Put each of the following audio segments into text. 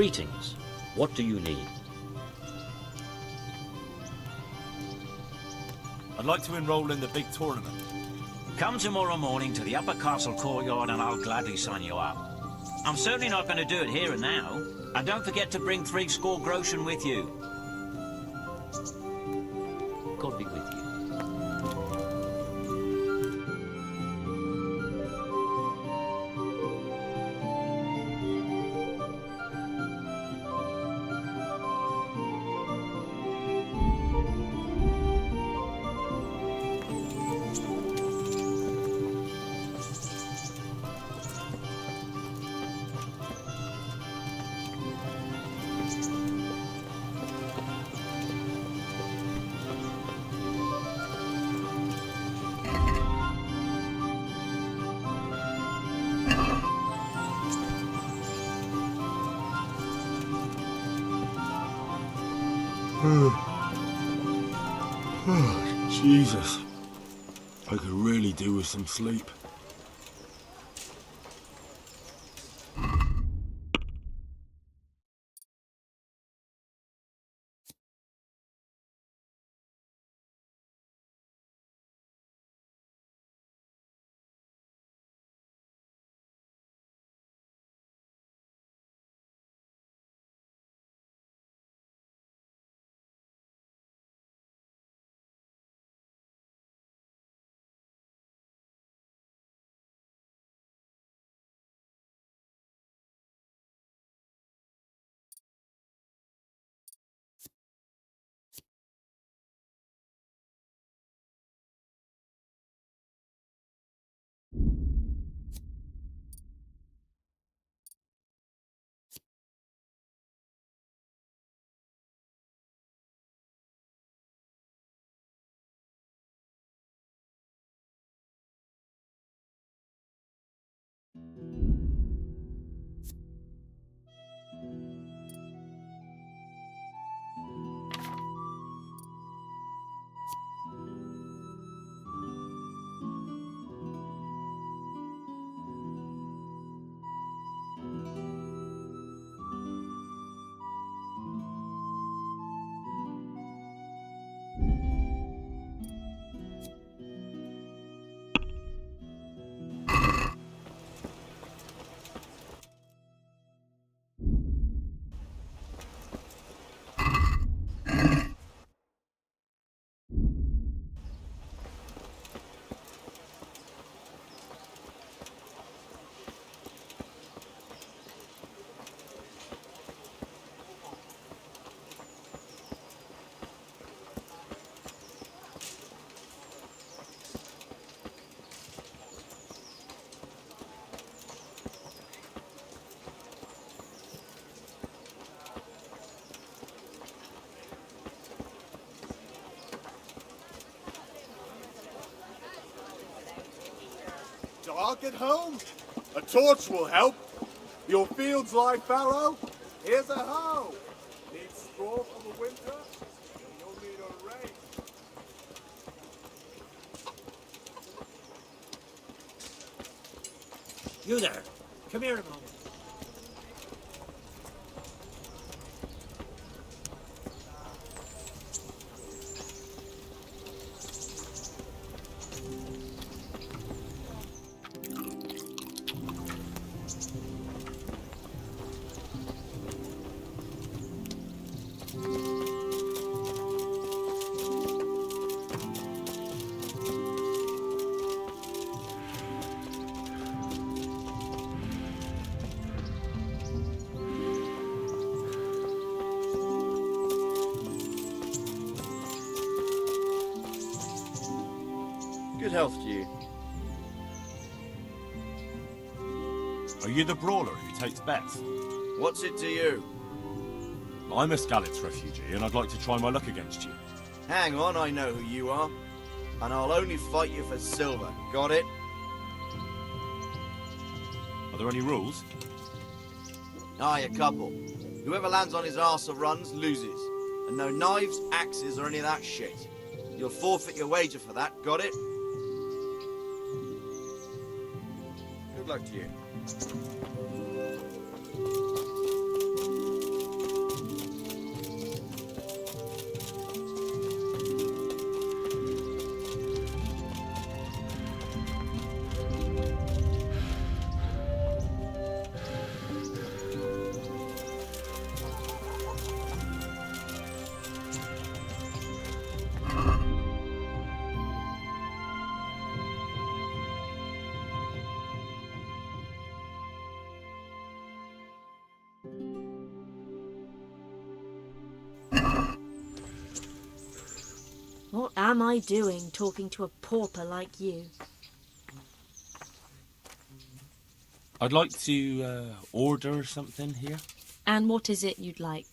Greetings. What do you need? I'd like to enroll in the big tournament. Come tomorrow morning to the upper castle courtyard and I'll gladly sign you up. I'm certainly not going to do it here and now. And don't forget to bring 60 groschen with you. God be with you. Jesus. I could really do with some sleep. Dark at home? A torch will help. Your fields lie fallow? Here's a hoe. Need straw for the winter? You'll need a rake. You there. Come here a moment. Good health to you. Are you the brawler who takes bets? What's it to you? I'm a Skalitz refugee and I'd like to try my luck against you. Hang on, I know who you are. And I'll only fight you for silver. Got it? Are there any rules? Aye, a couple. Whoever lands on his arse or runs, loses. And no knives, axes, or any of that shit. You'll forfeit your wager for that. Got it? Good luck to you. What am I doing talking to a pauper like you? I'd like to order something here. And what is it you'd like?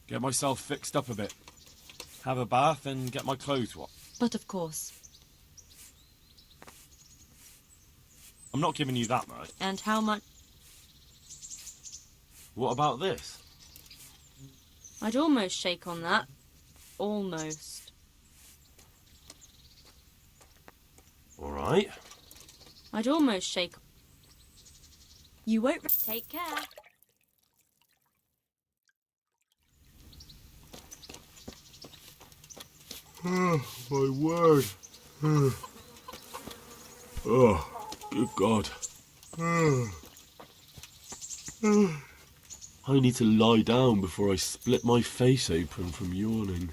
Get myself fixed up a bit. Have a bath and get my clothes washed. But of course. I'm not giving you that much. And how much? What about this? I'd almost shake on that. Almost. All right. I'd almost shake. You won't. Take care. Oh, my word. Oh, good God. I need to lie down before I split my face open from yawning.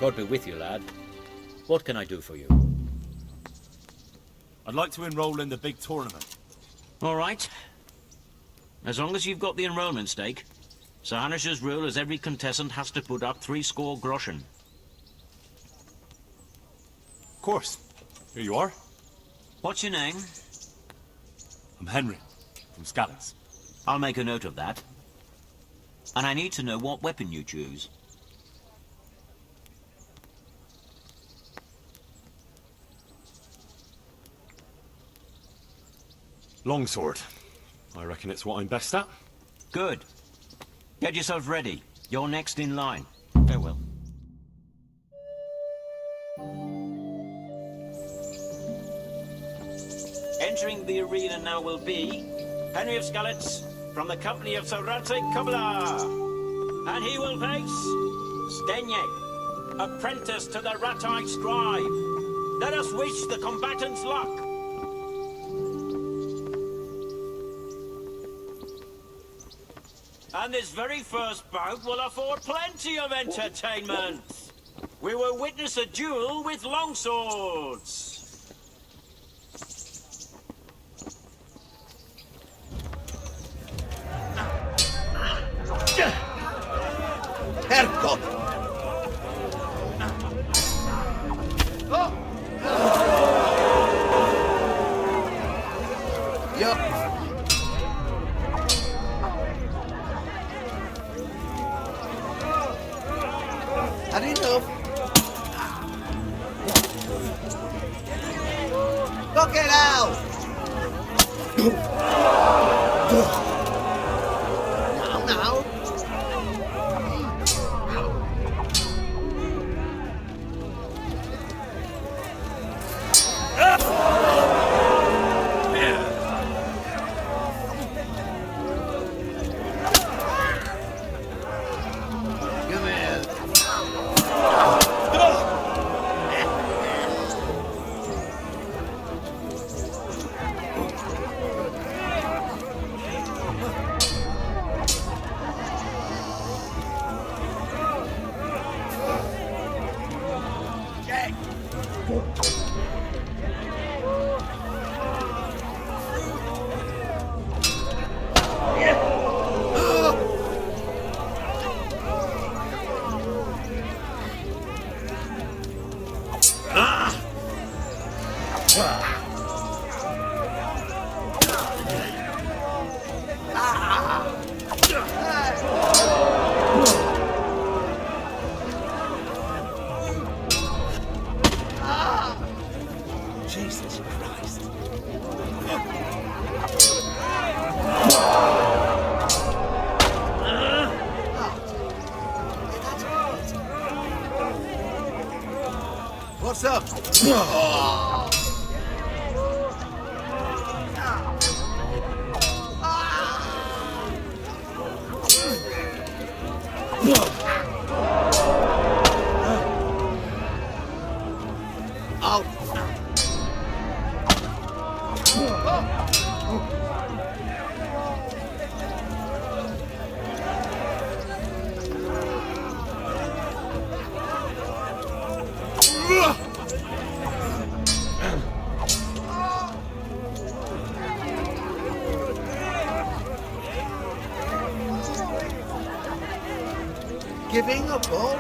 God be with you, lad. What can I do for you? I'd like to enroll in the big tournament. All right. As long as you've got the enrollment stake. Sir Hanish's rule is every contestant has to put up 60 groschen. Of course. Here you are. What's your name? I'm Henry, from Scallis. I'll make a note of that. And I need to know what weapon you choose. Longsword. I reckon it's what I'm best at. Good. Get yourself ready. You're next in line. Farewell. Entering the arena now will be Henry of Skalitz from the company of Sir Radzik Kubla. And he will face Stenyek, apprentice to the Ratai scribe. Let us wish the combatants luck. And this very first bout will afford plenty of entertainment. We will witness a duel with longswords. Herrgott! Yup. Had enough. Knock it out! Now. Come here. Jesus Christ. What's up? Giving up all?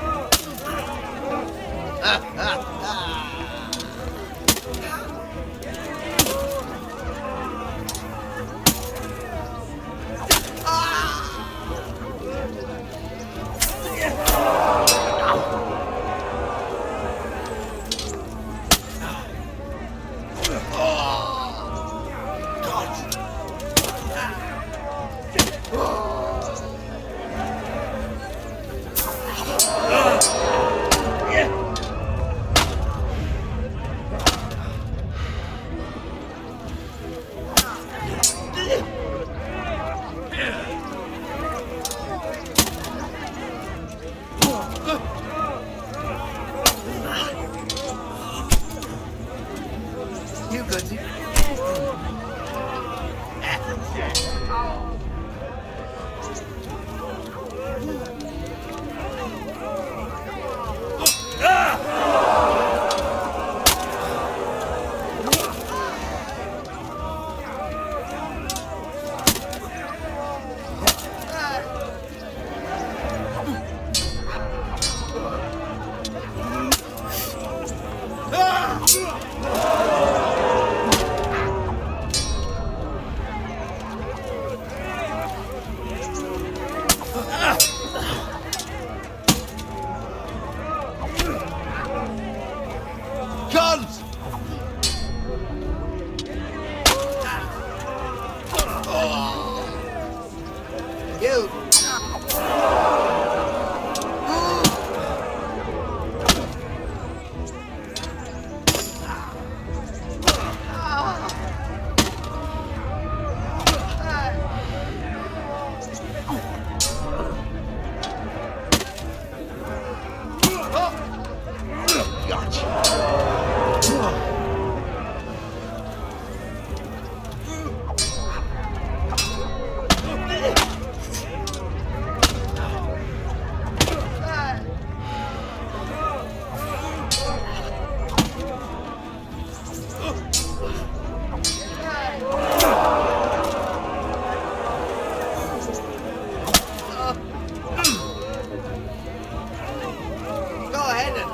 You!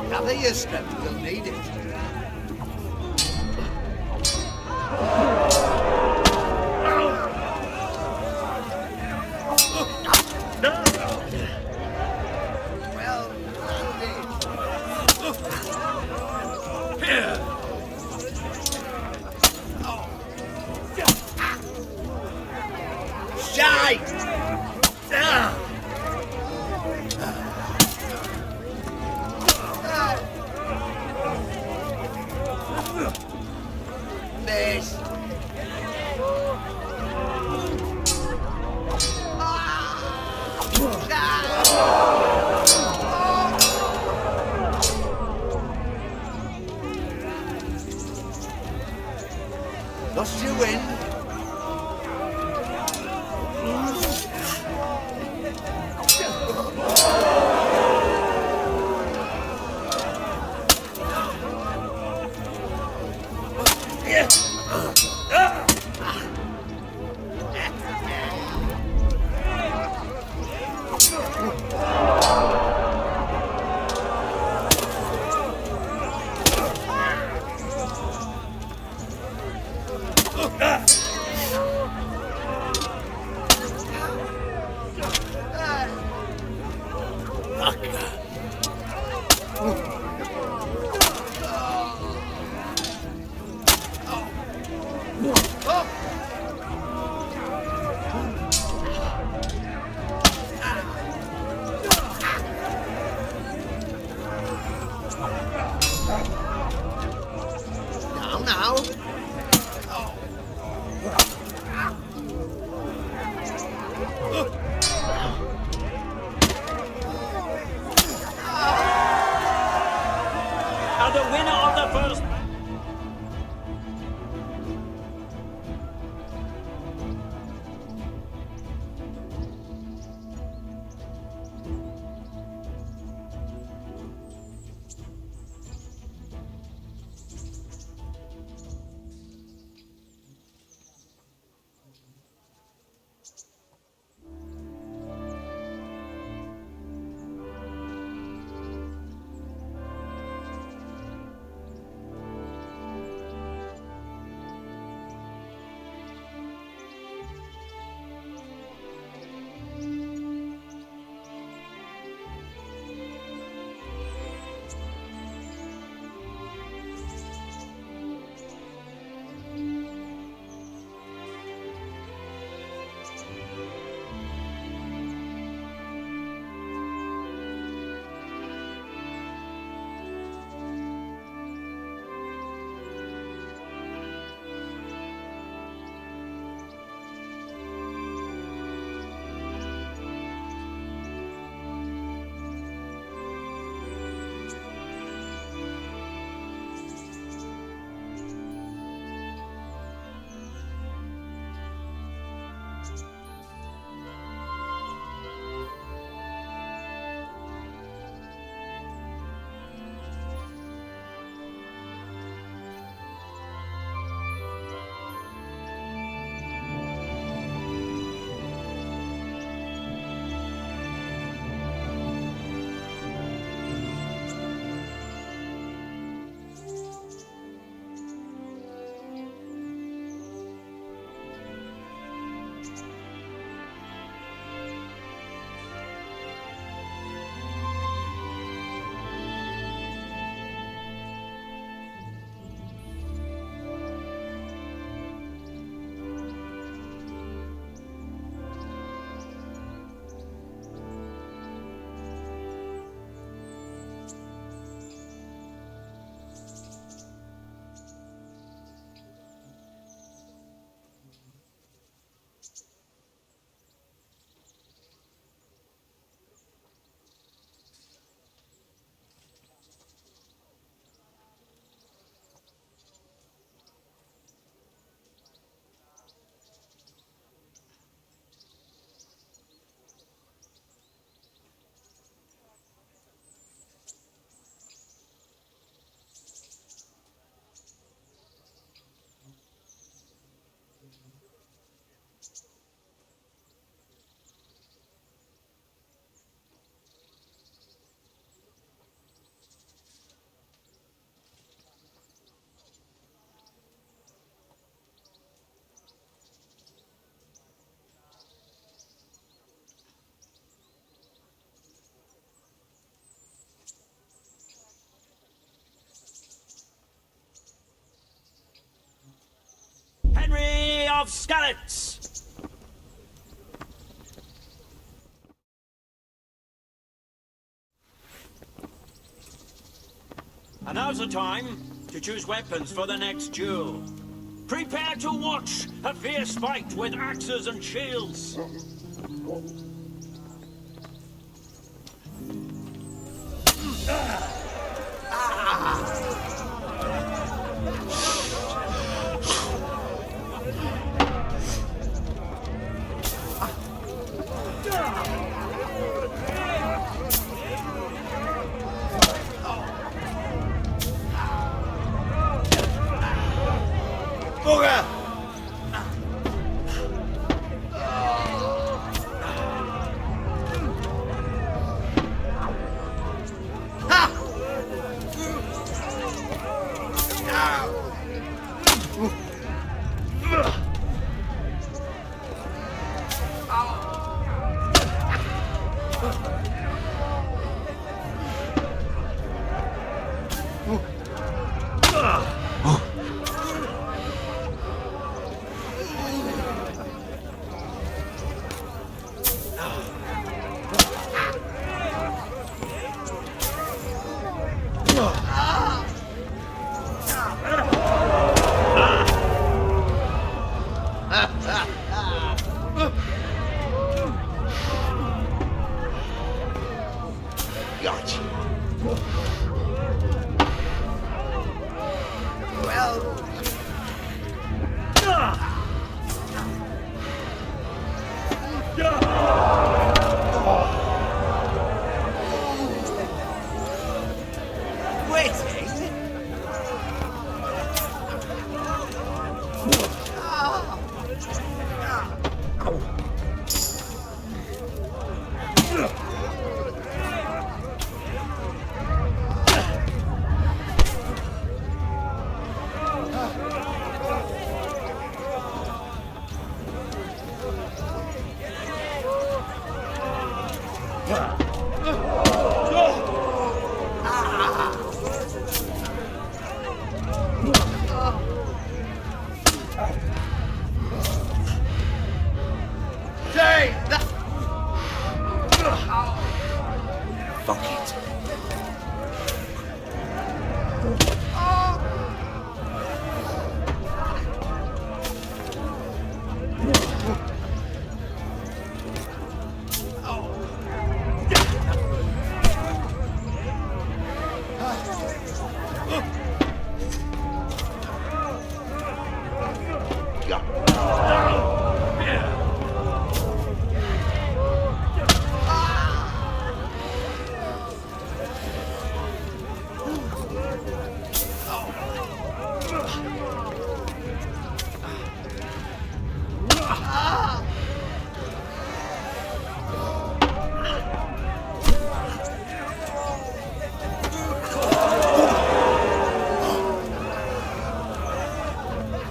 Gather your strength, you'll need it. Well, Shite! This. Lost your wind. Now. And the winner of the first... of Skallets! And now's the time to choose weapons for the next duel. Prepare to watch a fierce fight with axes and shields. Fuck it.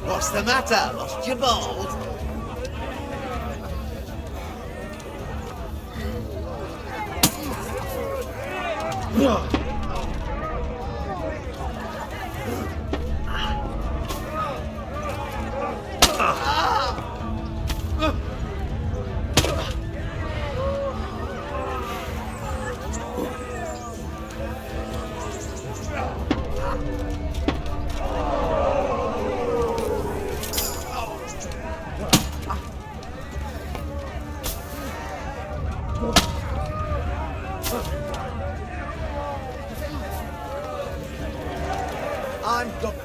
What's the matter? Lost your balls? I'm going.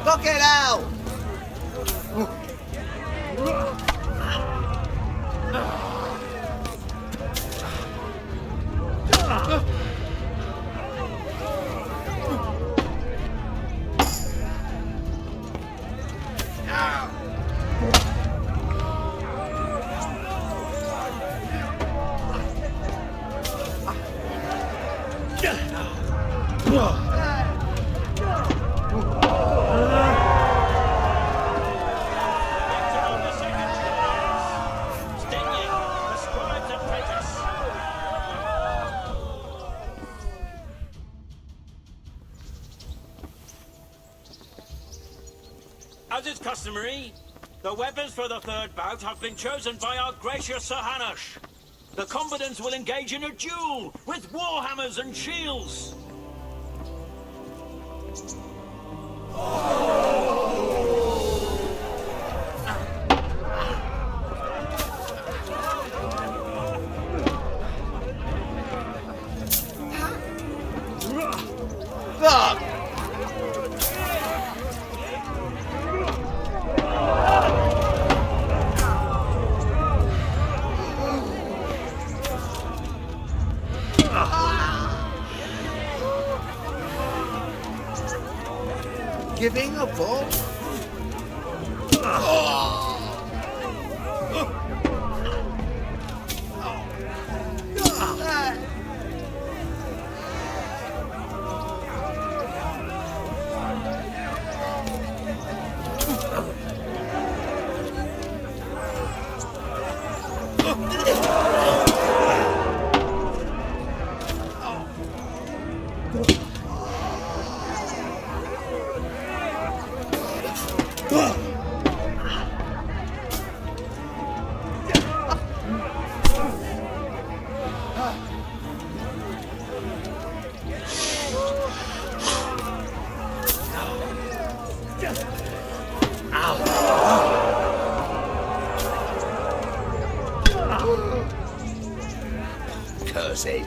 Fuck it out! customary, the weapons for the third bout have been chosen by our gracious Sir Hanush. The combatants will engage in a duel with warhammers and shields. Fuck! Giving up all? Curse it.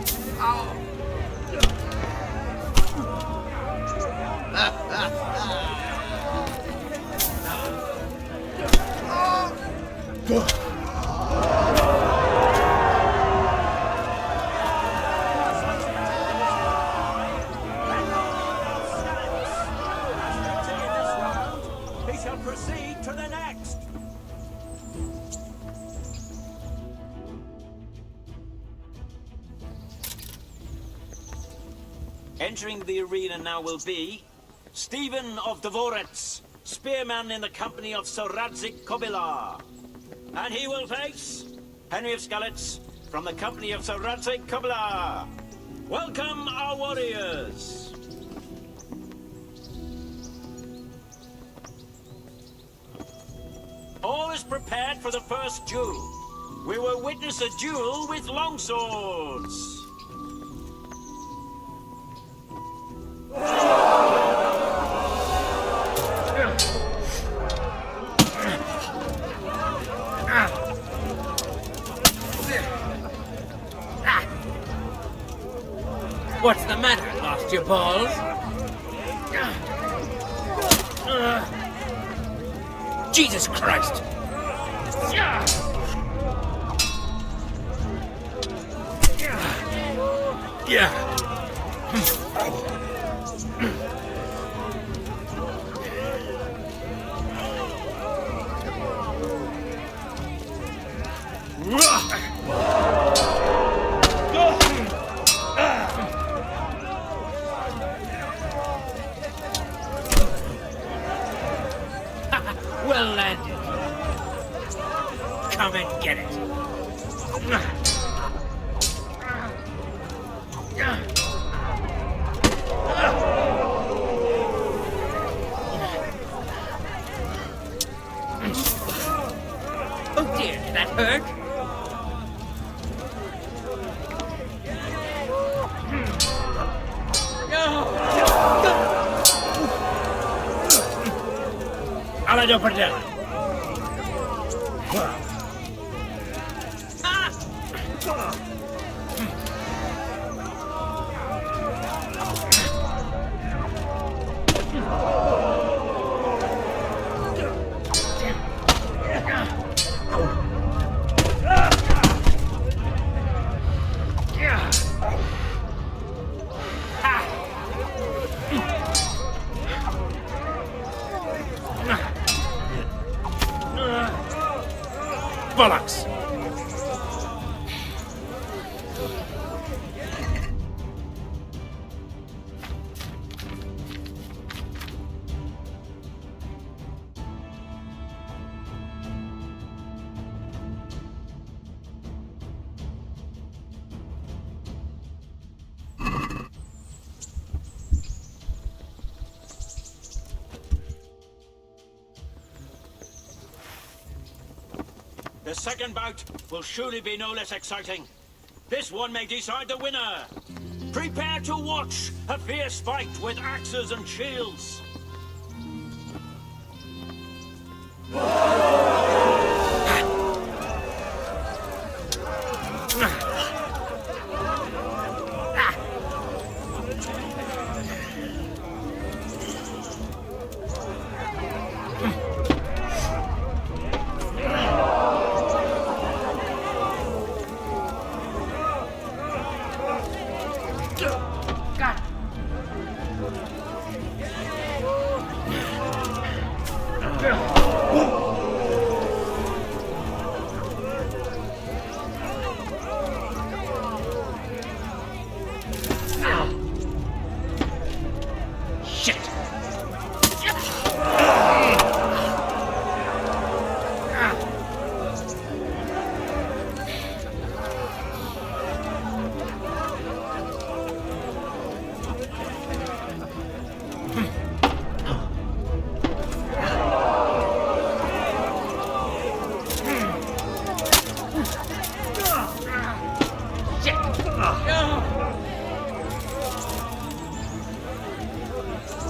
He shall proceed to the next. Entering the arena now will be Stephen of Deliverance, spearman in the company of Sir Radzik Kobilar. And he will face Henry of Skalitz from the company of Sir Radzik Kobilar. Welcome, our warriors. All is prepared for the first duel. We will witness a duel with longswords. What's the matter? Lost your balls? Jesus Christ! Well landed. Come and get it. Oh dear, did that hurt? I'll let you put it down. Bollocks! The second bout will surely be no less exciting. This one may decide the winner. Prepare to watch a fierce fight with axes and shields.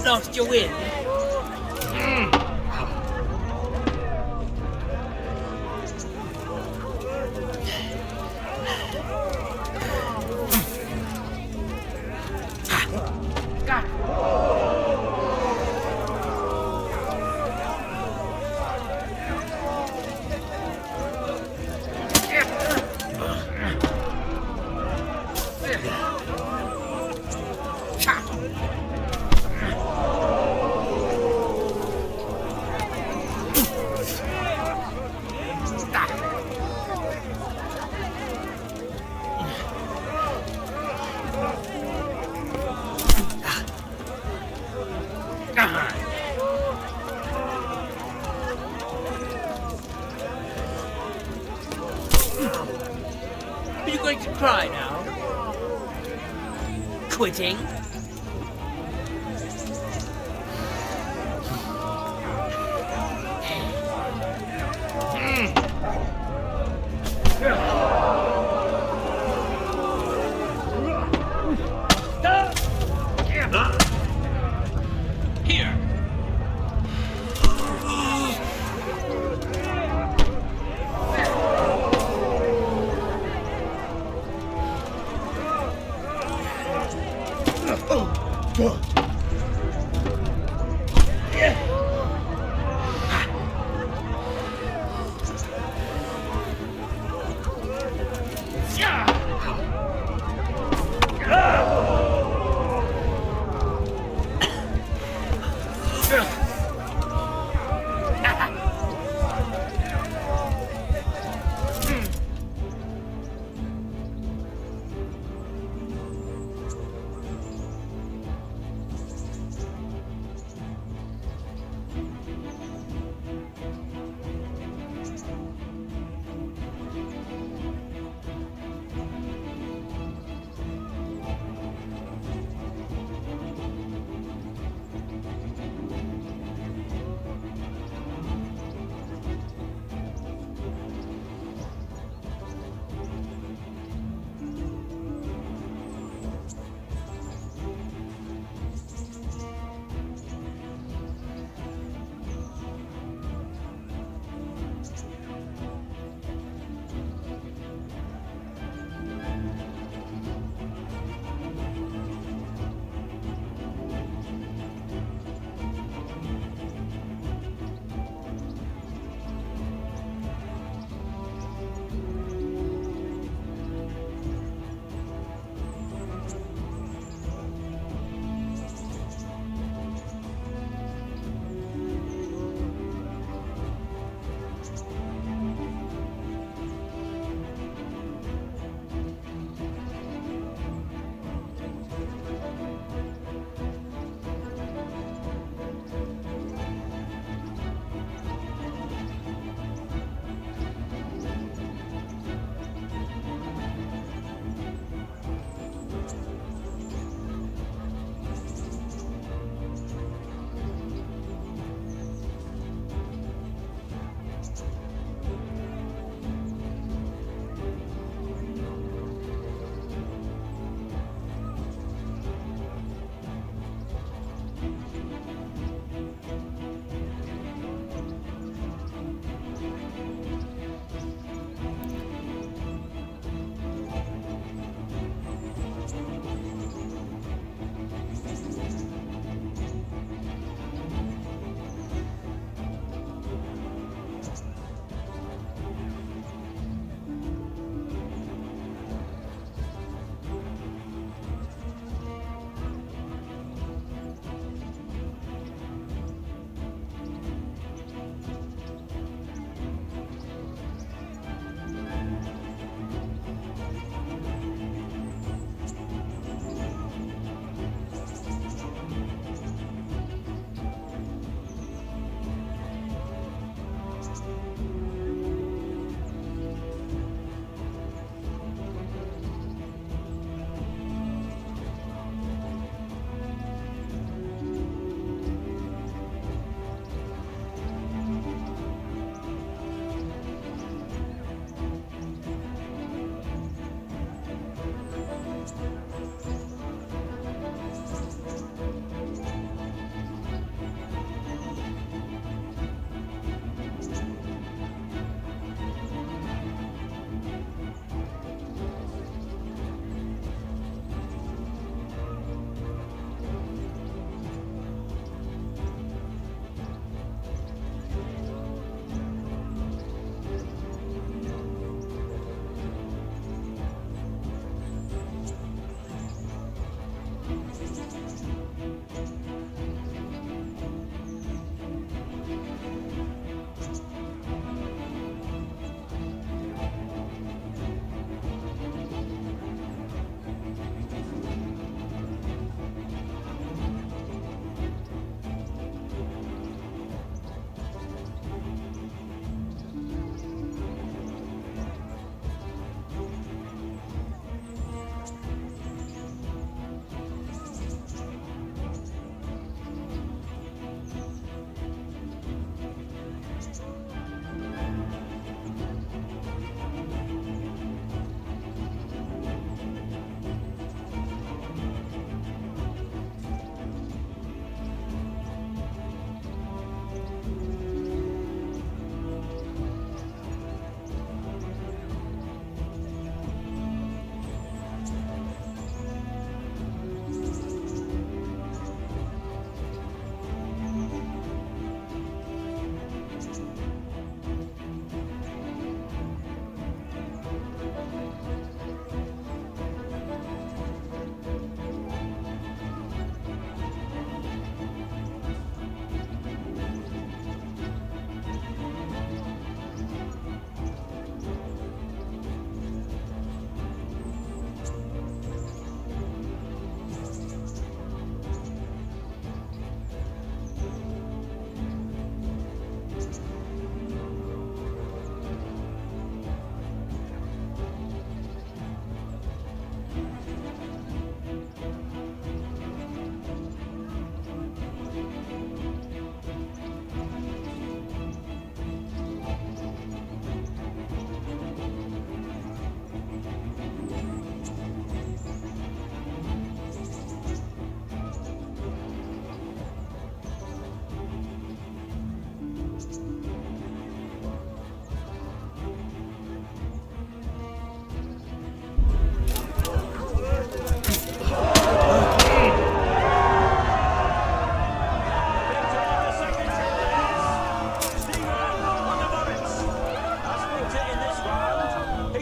Lost your win. Are you going to cry now? Quitting? Here.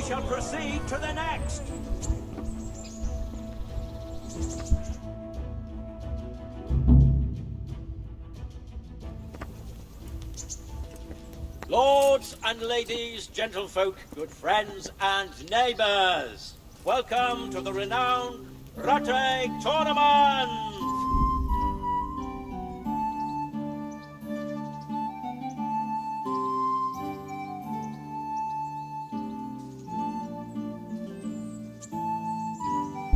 shall proceed to the next. Lords and ladies, gentlefolk, good friends and neighbours, welcome to the renowned Rattray Tournament!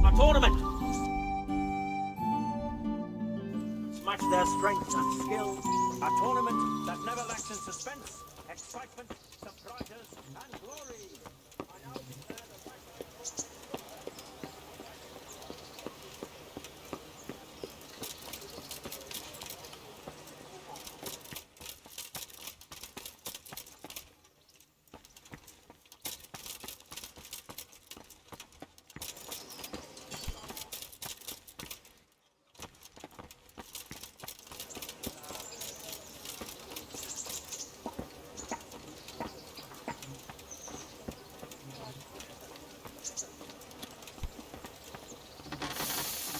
A tournament! Match their strength and skill. A tournament that never lacks in suspense, excitement, surprises, and glory. I now declare the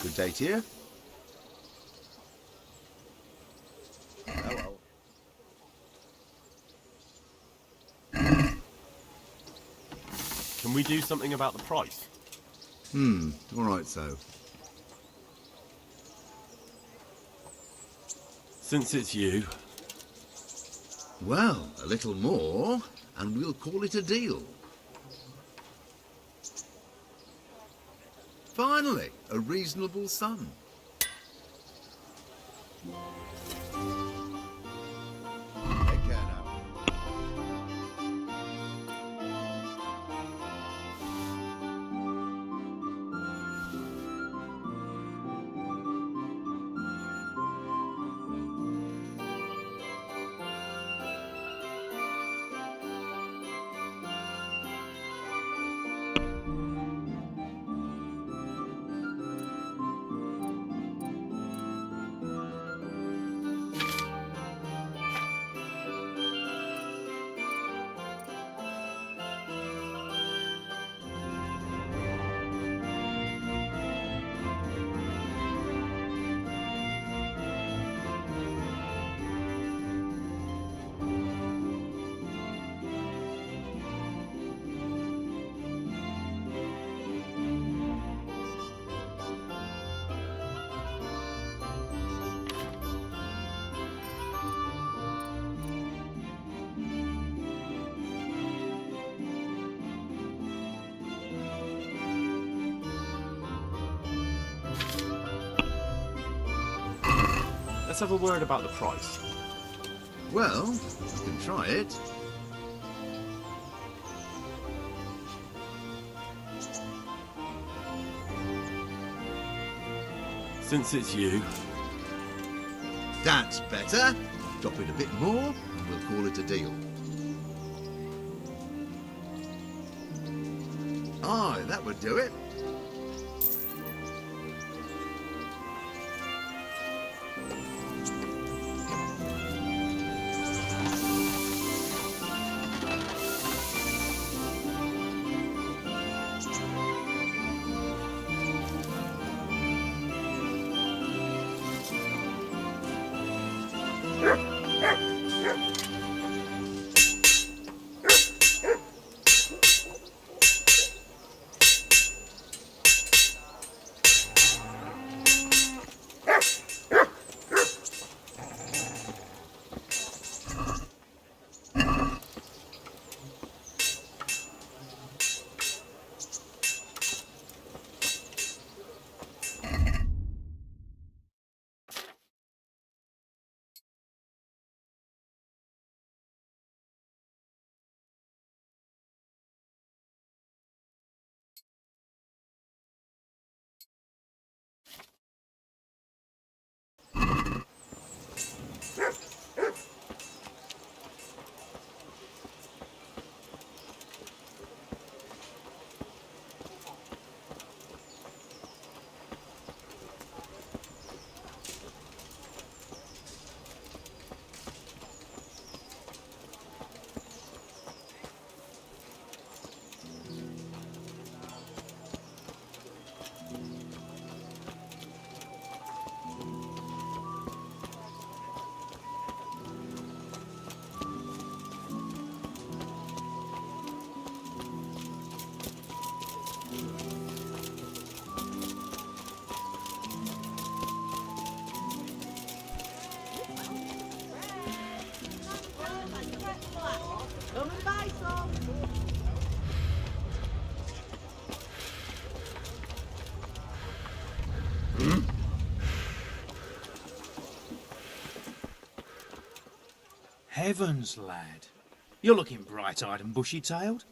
Good day to you. Oh well. Can we do something about the price? All right, so. Since it's you, Well, a little more, and we'll call it a deal. Finally, a reasonable sum. Take care now. Let's have a word about the price. Well, you can try it. since it's you, That's better. Drop it a bit more, and we'll call it a deal. Aye, that would do it. Heavens, lad. You're looking bright-eyed and bushy-tailed.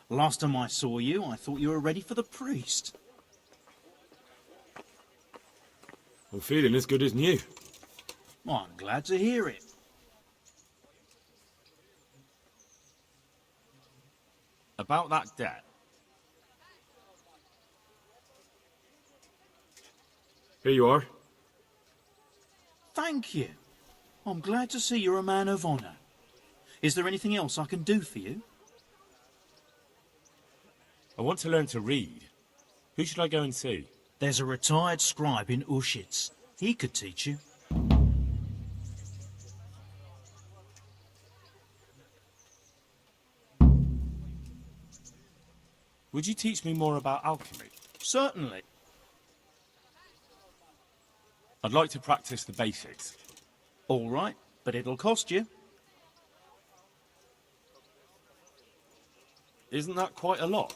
Last time I saw you, I thought you were ready for the priest. I'm feeling as good as new. I'm glad to hear it. About that debt. Here you are. Thank you. I'm glad to see you're a man of honour. Is there anything else I can do for you? I want to learn to read. Who should I go and see? There's a retired scribe in Ushitz. He could teach you. Would you teach me more about alchemy? Certainly. I'd like to practice the basics. All right, but it'll cost you. Isn't that quite a lot?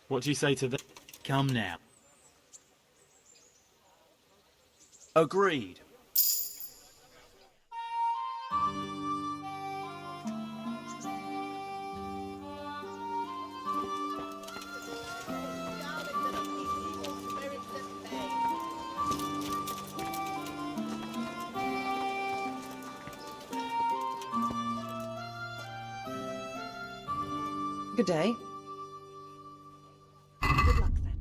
What do you say to that? Come now. Agreed. Good day. Good luck, then.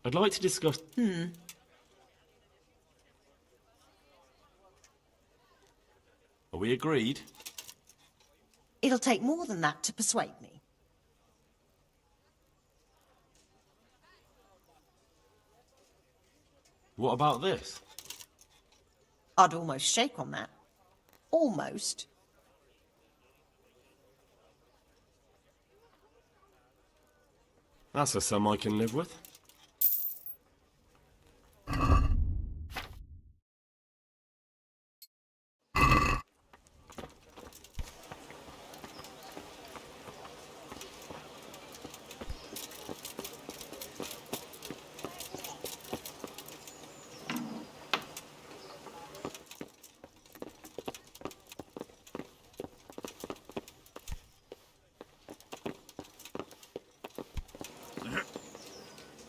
I'd like to discuss... Are we agreed? It'll take more than that to persuade me. What about this? I'd almost shake on that. Almost. That's a sum I can live with.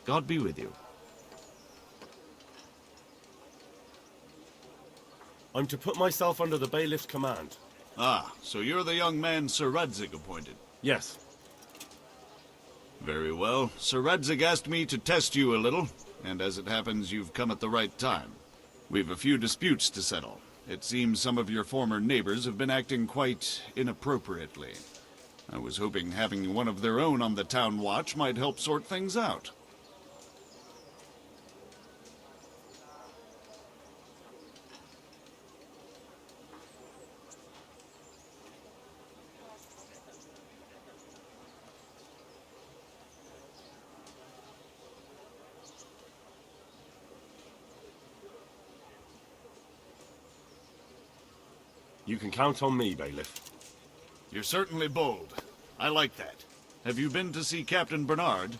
God be with you. I'm to put myself under the bailiff's command. Ah, so you're the young man Sir Radzig appointed. Yes. Very well. Sir Radzig asked me to test you a little, and as it happens, you've come at the right time. We've a few disputes to settle. It seems some of your former neighbors have been acting quite inappropriately. I was hoping having one of their own on the town watch might help sort things out. You can count on me, bailiff. You're certainly bold. I like that. Have you been to see Captain Bernard?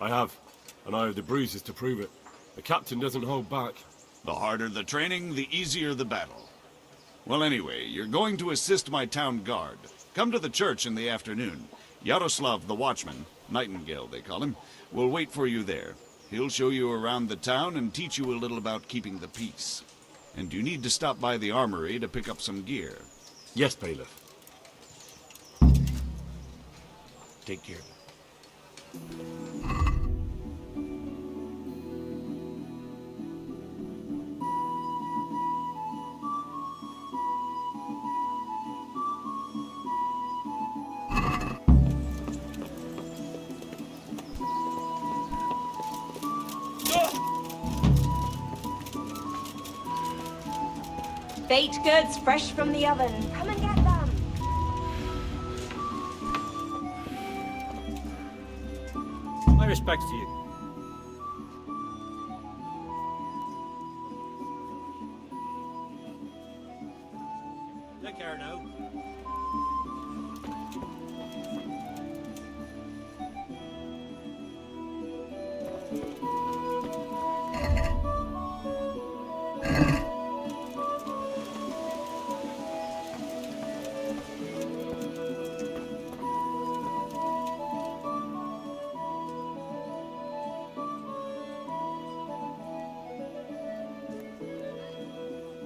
I have, and I have the bruises to prove it. The captain doesn't hold back. The harder the training, the easier the battle. Well, anyway, you're going to assist my town guard. Come to the church in the afternoon. Yaroslav the watchman, Nightingale they call him, will wait for you there. He'll show you around the town and teach you a little about keeping the peace. And you need to stop by the armory to pick up some gear. Yes, bailiff. Take care. Baked goods fresh from the oven. Come and get them. My respects to you. Take care now.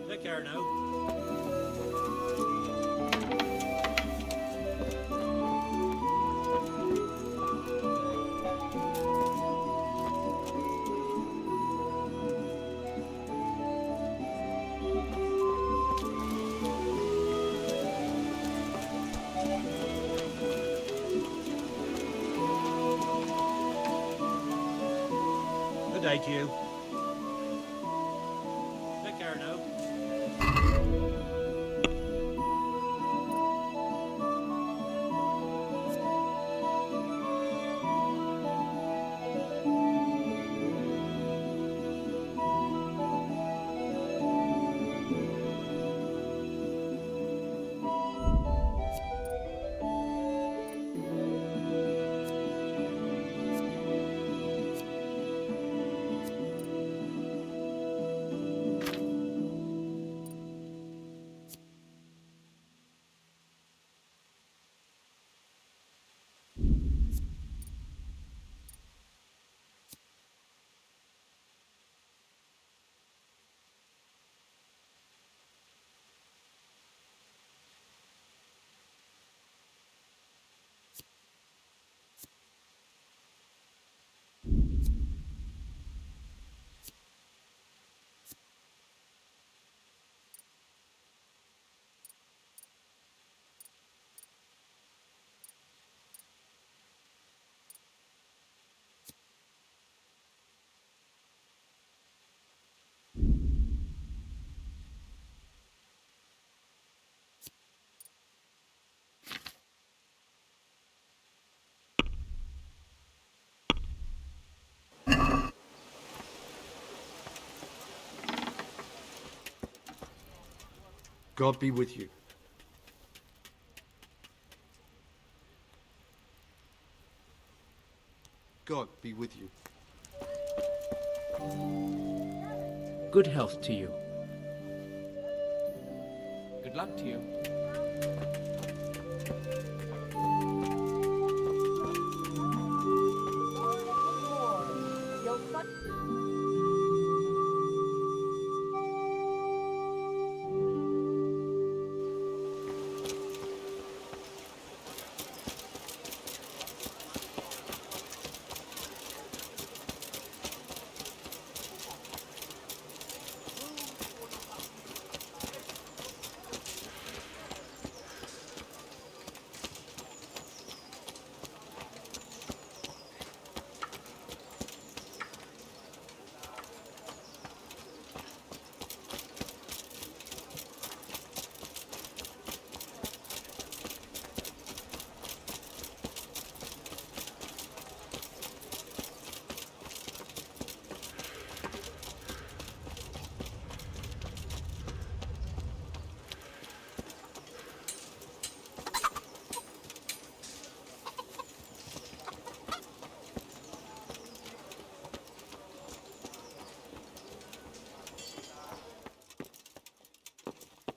Take care now. Good day to you. Take care now. God be with you. God be with you. Good health to you. Good luck to you.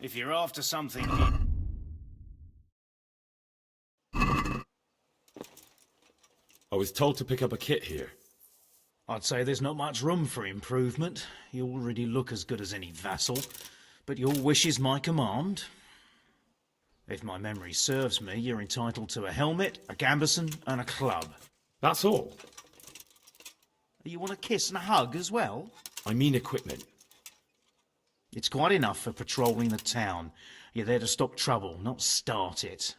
If you're after something... I was told to pick up a kit here. I'd say there's not much room for improvement. You already look as good as any vassal, but your wish is my command. If my memory serves me, you're entitled to a helmet, a gambeson, and a club. That's all? You want a kiss and a hug as well? I mean equipment. It's quite enough for patrolling the town. You're there to stop trouble, not start it.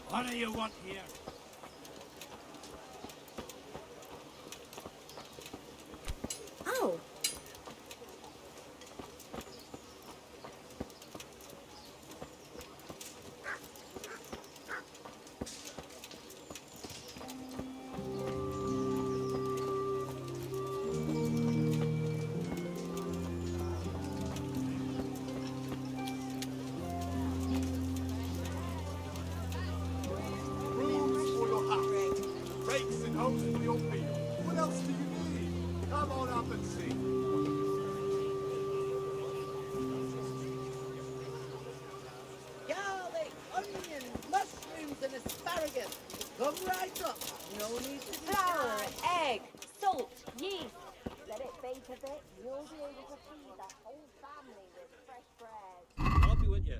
What do you want here? Oh. What else do you need? Come on up and see. Garlic, onions, mushrooms, and asparagus. Come right up. No need to be Flour, shy. egg, salt, yeast. Let it bake a bit. You'll be able to feed the whole family with fresh bread. I'll be with you.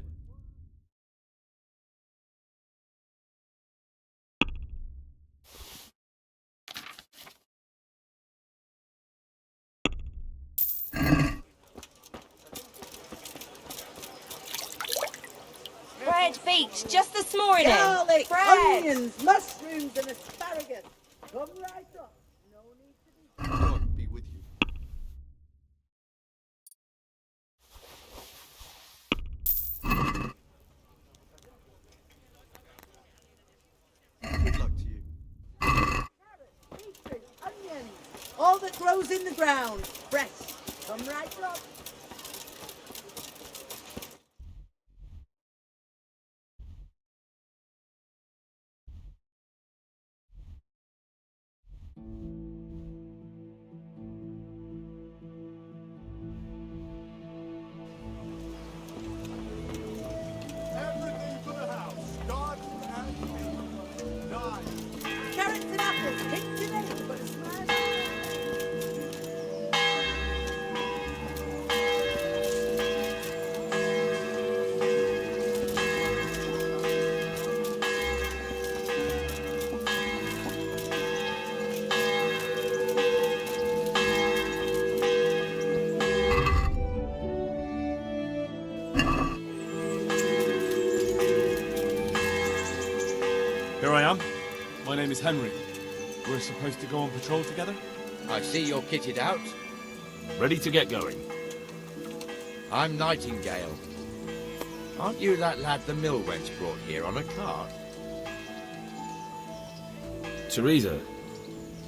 Bread baked just this morning. Garlic, Bread. onions, mushrooms, and asparagus. Come right up. No need to be shy. God be with you. Good luck to you. Beetroot, onions, all that grows in the ground. Fresh. Come right up. Everything for the house. Garden and meat. Knives. Carrots and apples. Picked today for a smash. Here I am. My name is Henry. We're supposed to go on patrol together? I see you're kitted out. Ready to get going. I'm Nightingale. Aren't you that lad the mill wench brought here on a cart? Teresa?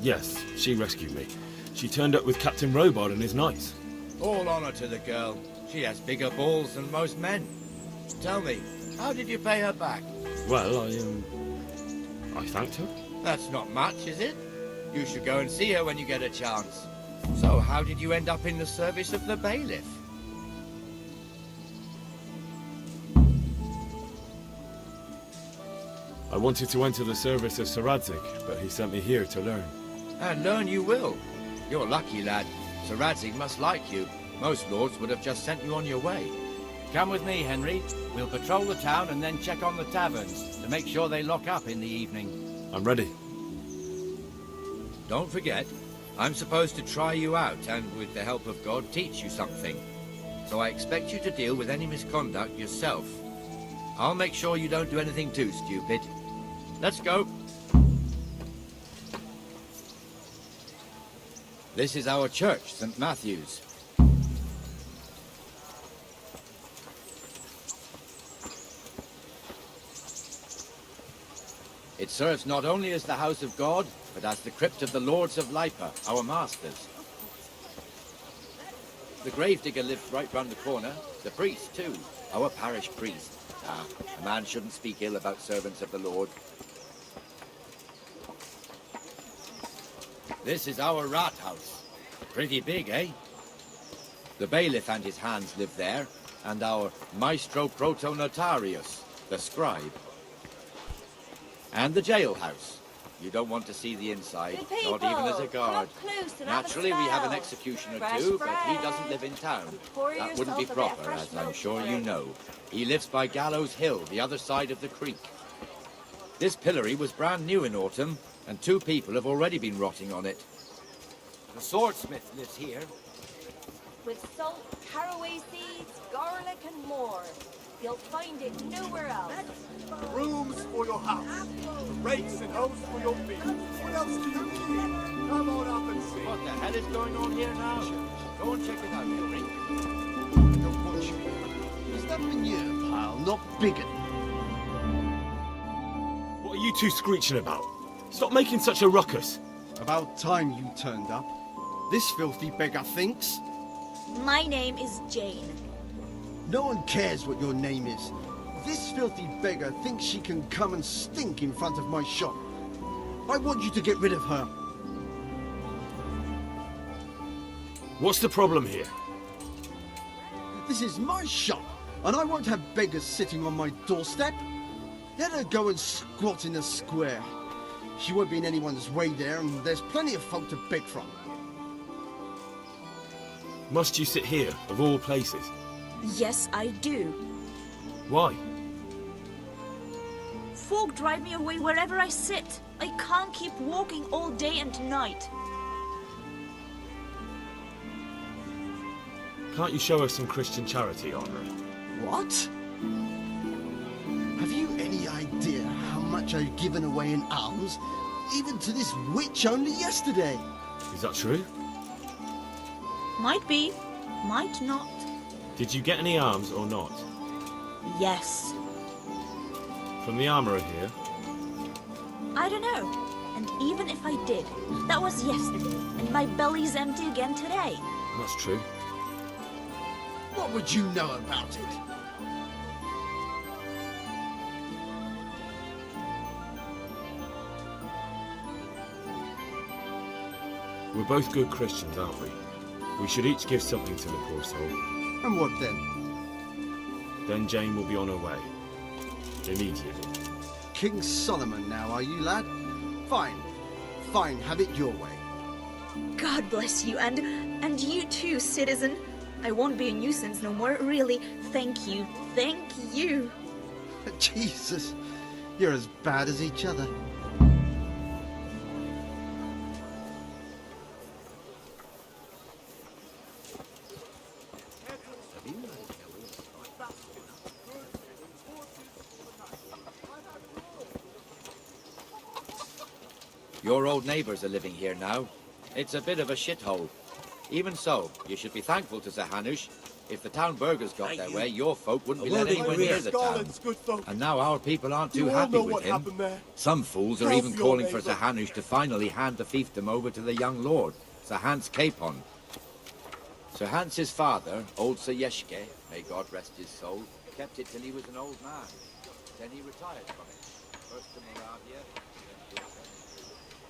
Yes, she rescued me. She turned up with Captain Robard and his knights. All honor to the girl. She has bigger balls than most men. Tell me, how did you pay her back? Well, I thanked her. That's not much, is it? You should go and see her when you get a chance. So how did you end up in the service of the bailiff? I wanted to enter the service of Sir Radzig, but he sent me here to learn. And learn you will. You're lucky, lad. Sir Radzig must like you. Most lords would have just sent you on your way. Come with me, Henry. We'll patrol the town and then check on the taverns to make sure they lock up in the evening. I'm ready. Don't forget, I'm supposed to try you out and, with the help of God, teach you something. So I expect you to deal with any misconduct yourself. I'll make sure you don't do anything too stupid. Let's go. This is our church, St. Matthew's. It serves not only as the house of God, but as the crypt of the lords of Lipa, our masters. The gravedigger lives right round the corner. The priest, too, our parish priest. Ah, a man shouldn't speak ill about servants of the Lord. This is our rat house. Pretty big, eh? The bailiff and his hands live there, and our maestro protonotarius, the scribe. And the jailhouse. You don't want to see the inside, not even as a guard. Naturally, we have an executioner too, but he doesn't live in town. That wouldn't be proper, as I'm sure you know. He lives by Gallows Hill, the other side of the creek. This pillory was brand new in autumn, and 2 people have already been rotting on it. The swordsmith lives here. With salt, caraway seeds, garlic and more. You'll find it nowhere else. Rooms for your house. Rakes and hoes for your feet. What else do you need? Come on up and see. What the hell is going on here now? Go and check it out, Henry. Don't watch me. Is that manure pile not bigger? What are you two screeching about? Stop making such a ruckus. About time you turned up. This filthy beggar thinks. My name is Jane. No one cares what your name is. This filthy beggar thinks she can come and stink in front of my shop. I want you to get rid of her. What's the problem here? This is my shop, and I won't have beggars sitting on my doorstep. Let her go and squat in the square. She won't be in anyone's way there, and there's plenty of folk to beg from. Must you sit here, of all places? Yes, I do. Why? Folk drive me away wherever I sit. I can't keep walking all day and night. Can't you show us some Christian charity, Henri? What? Have you any idea how much I've given away in alms, even to this witch only yesterday? Is that true? Might be, might not. Did you get any alms or not? Yes. From the armourer here? I don't know. And even if I did, that was yesterday, and my belly's empty again today. That's true. What would you know about it? We're both good Christians, aren't we? We should each give something to the poor soul. And what then? Then Jane will be on her way. Immediately. King Solomon now, are you, lad? Fine. Fine, have it your way. God bless you, and you too, citizen. I won't be a nuisance no more, really. Thank you. Thank you. Jesus, you're as bad as each other. Your old neighbours are living here now. It's a bit of a shithole. Even so, you should be thankful to Sir Hanush. If the town burghers got their way, your folk wouldn't be let anywhere near the town. And now our people aren't too happy with him. Some fools are even calling for Sir Hanush to finally hand the fiefdom over to the young lord, Sir Hans Capon. Sir Hans's father, old Sir Yeshke, may God rest his soul, kept it till he was an old man. Then he retired from it. First to Moravia, then to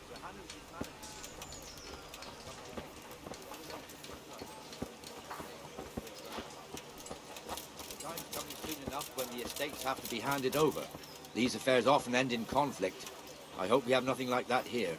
Sir Hanush's management. The time's coming soon enough when the estates have to be handed over. These affairs often end in conflict. I hope we have nothing like that here.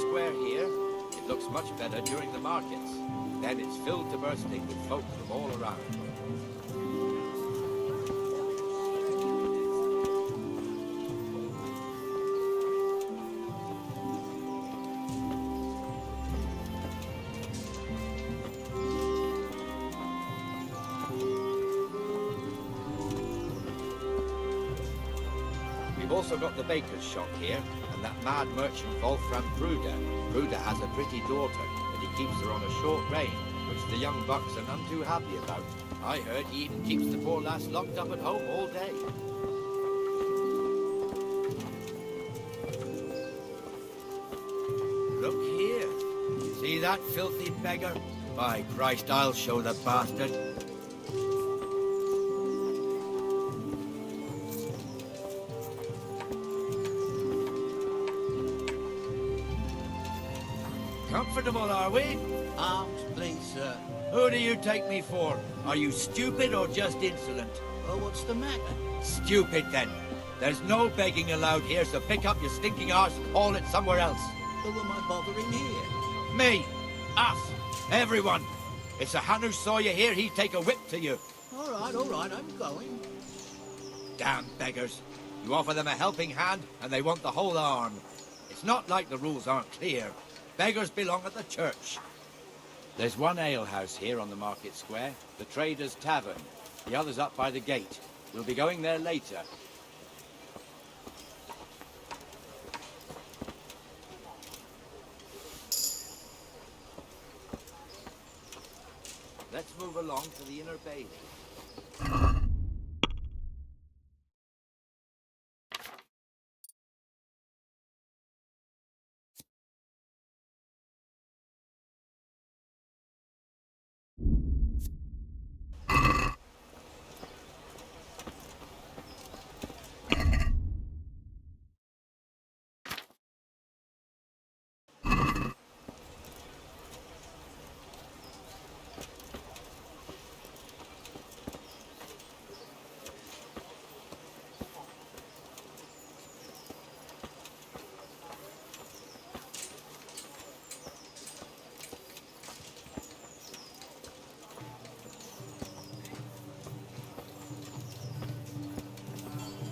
square here, it looks much better during the markets. Then it's filled to bursting with folk from all around. We've also got the baker's shop here, and that mad merchant Wolfram Bruder. Bruder has a pretty daughter, but he keeps her on a short rein, which the young bucks are none too happy about. I heard he even keeps the poor lass locked up at home all day. Look here. See that filthy beggar? By Christ, I'll show the bastard. Comfortable, are we? Arms, please, sir. Who do you take me for? Are you stupid or just insolent? Oh, what's the matter? Stupid, then. There's no begging allowed here, so pick up your stinking arse and haul it somewhere else. Who am I bothering here? Me. Us. Everyone. If Sir Hanu saw you here, he'd take a whip to you. All right, I'm going. Damn beggars. You offer them a helping hand, and they want the whole arm. It's not like the rules aren't clear. Beggars belong at the church. There's one alehouse here on the market square, the Trader's Tavern. The other's up by the gate. We'll be going there later. Let's move along to the inner bailey.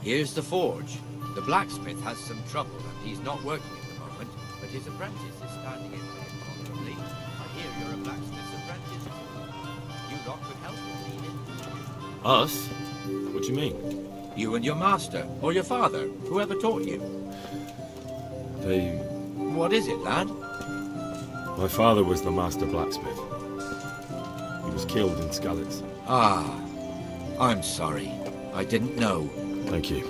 Here's the forge. The blacksmith has some trouble and he's not working at the moment, but his apprentice is standing in for him tolerably. I hear you're a blacksmith's apprentice. You lot could help if needed. Us? What do you mean? You and your master, or your father, whoever taught you. They... What is it, lad? My father was the master blacksmith. He was killed in Skalitz. Ah, I'm sorry. I didn't know. Thank you.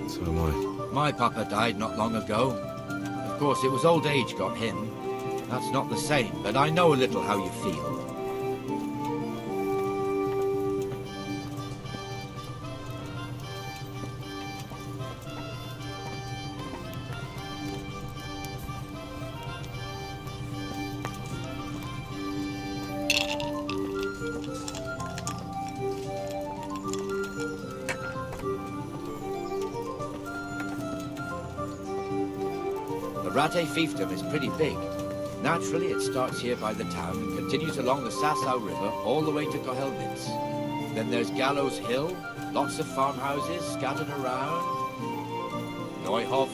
So am I. My papa died not long ago. Of course, it was old age got him. That's not the same, but I know a little how you feel. The Rate fiefdom is pretty big. Naturally, it starts here by the town and continues along the Sasau River all the way to Kohelnitz. Then there's Gallows Hill, lots of farmhouses scattered around. Neuhof,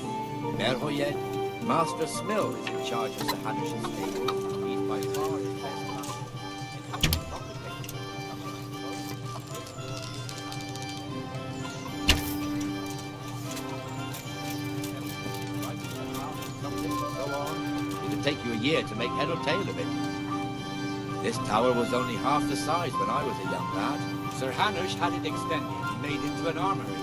Merhoyed. Master Smill is in charge of the Hanush stable. He's by far the best man. It'd take you a year to make head or tail of it. This tower was only half the size when I was a young lad. Sir Hanush had it extended and made into an armory.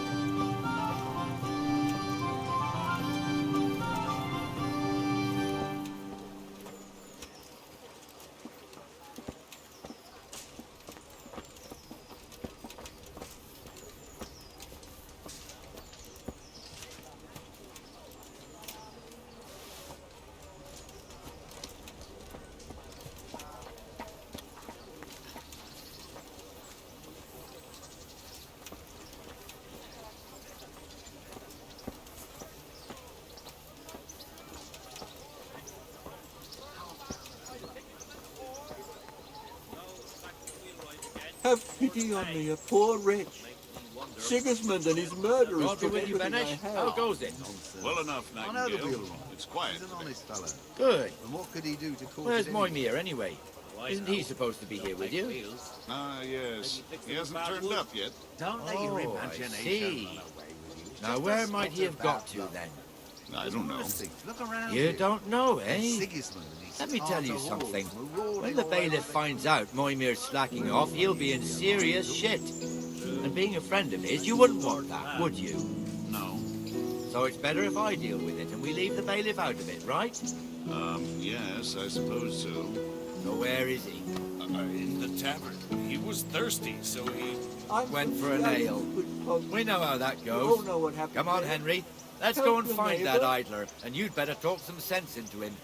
Have pity on me, a poor wretch. Sigismund and his murderers God be took with you, everything I Benesh. had. How goes it? Well enough, I know Nightingale. the real one. It's quiet. He's an honest fellow. Good. And what could he do to cause Where's it Moimir anyway? Isn't he supposed to be here with you? Ah, yes. He hasn't turned up yet. Don't let your imagination see. Now, where might he have got to then? I don't know. Look around You here. don't know, eh? Sigismund and his Let me tell you Tartar hordes something. were rolling When the all bailiff over. finds out Moimir's slacking off, he'll be in serious shit. And being a friend of his, you wouldn't want that, would you? No. So it's better if I deal with it and we leave the bailiff out of it, right? Yes, I suppose so. So where is he? In the tavern. He was thirsty, so he... Went for an ale. We know how that goes. know what happened Come on, there. Henry. Let's Help go and your find that neighbour. idler, and you'd better talk some sense into him.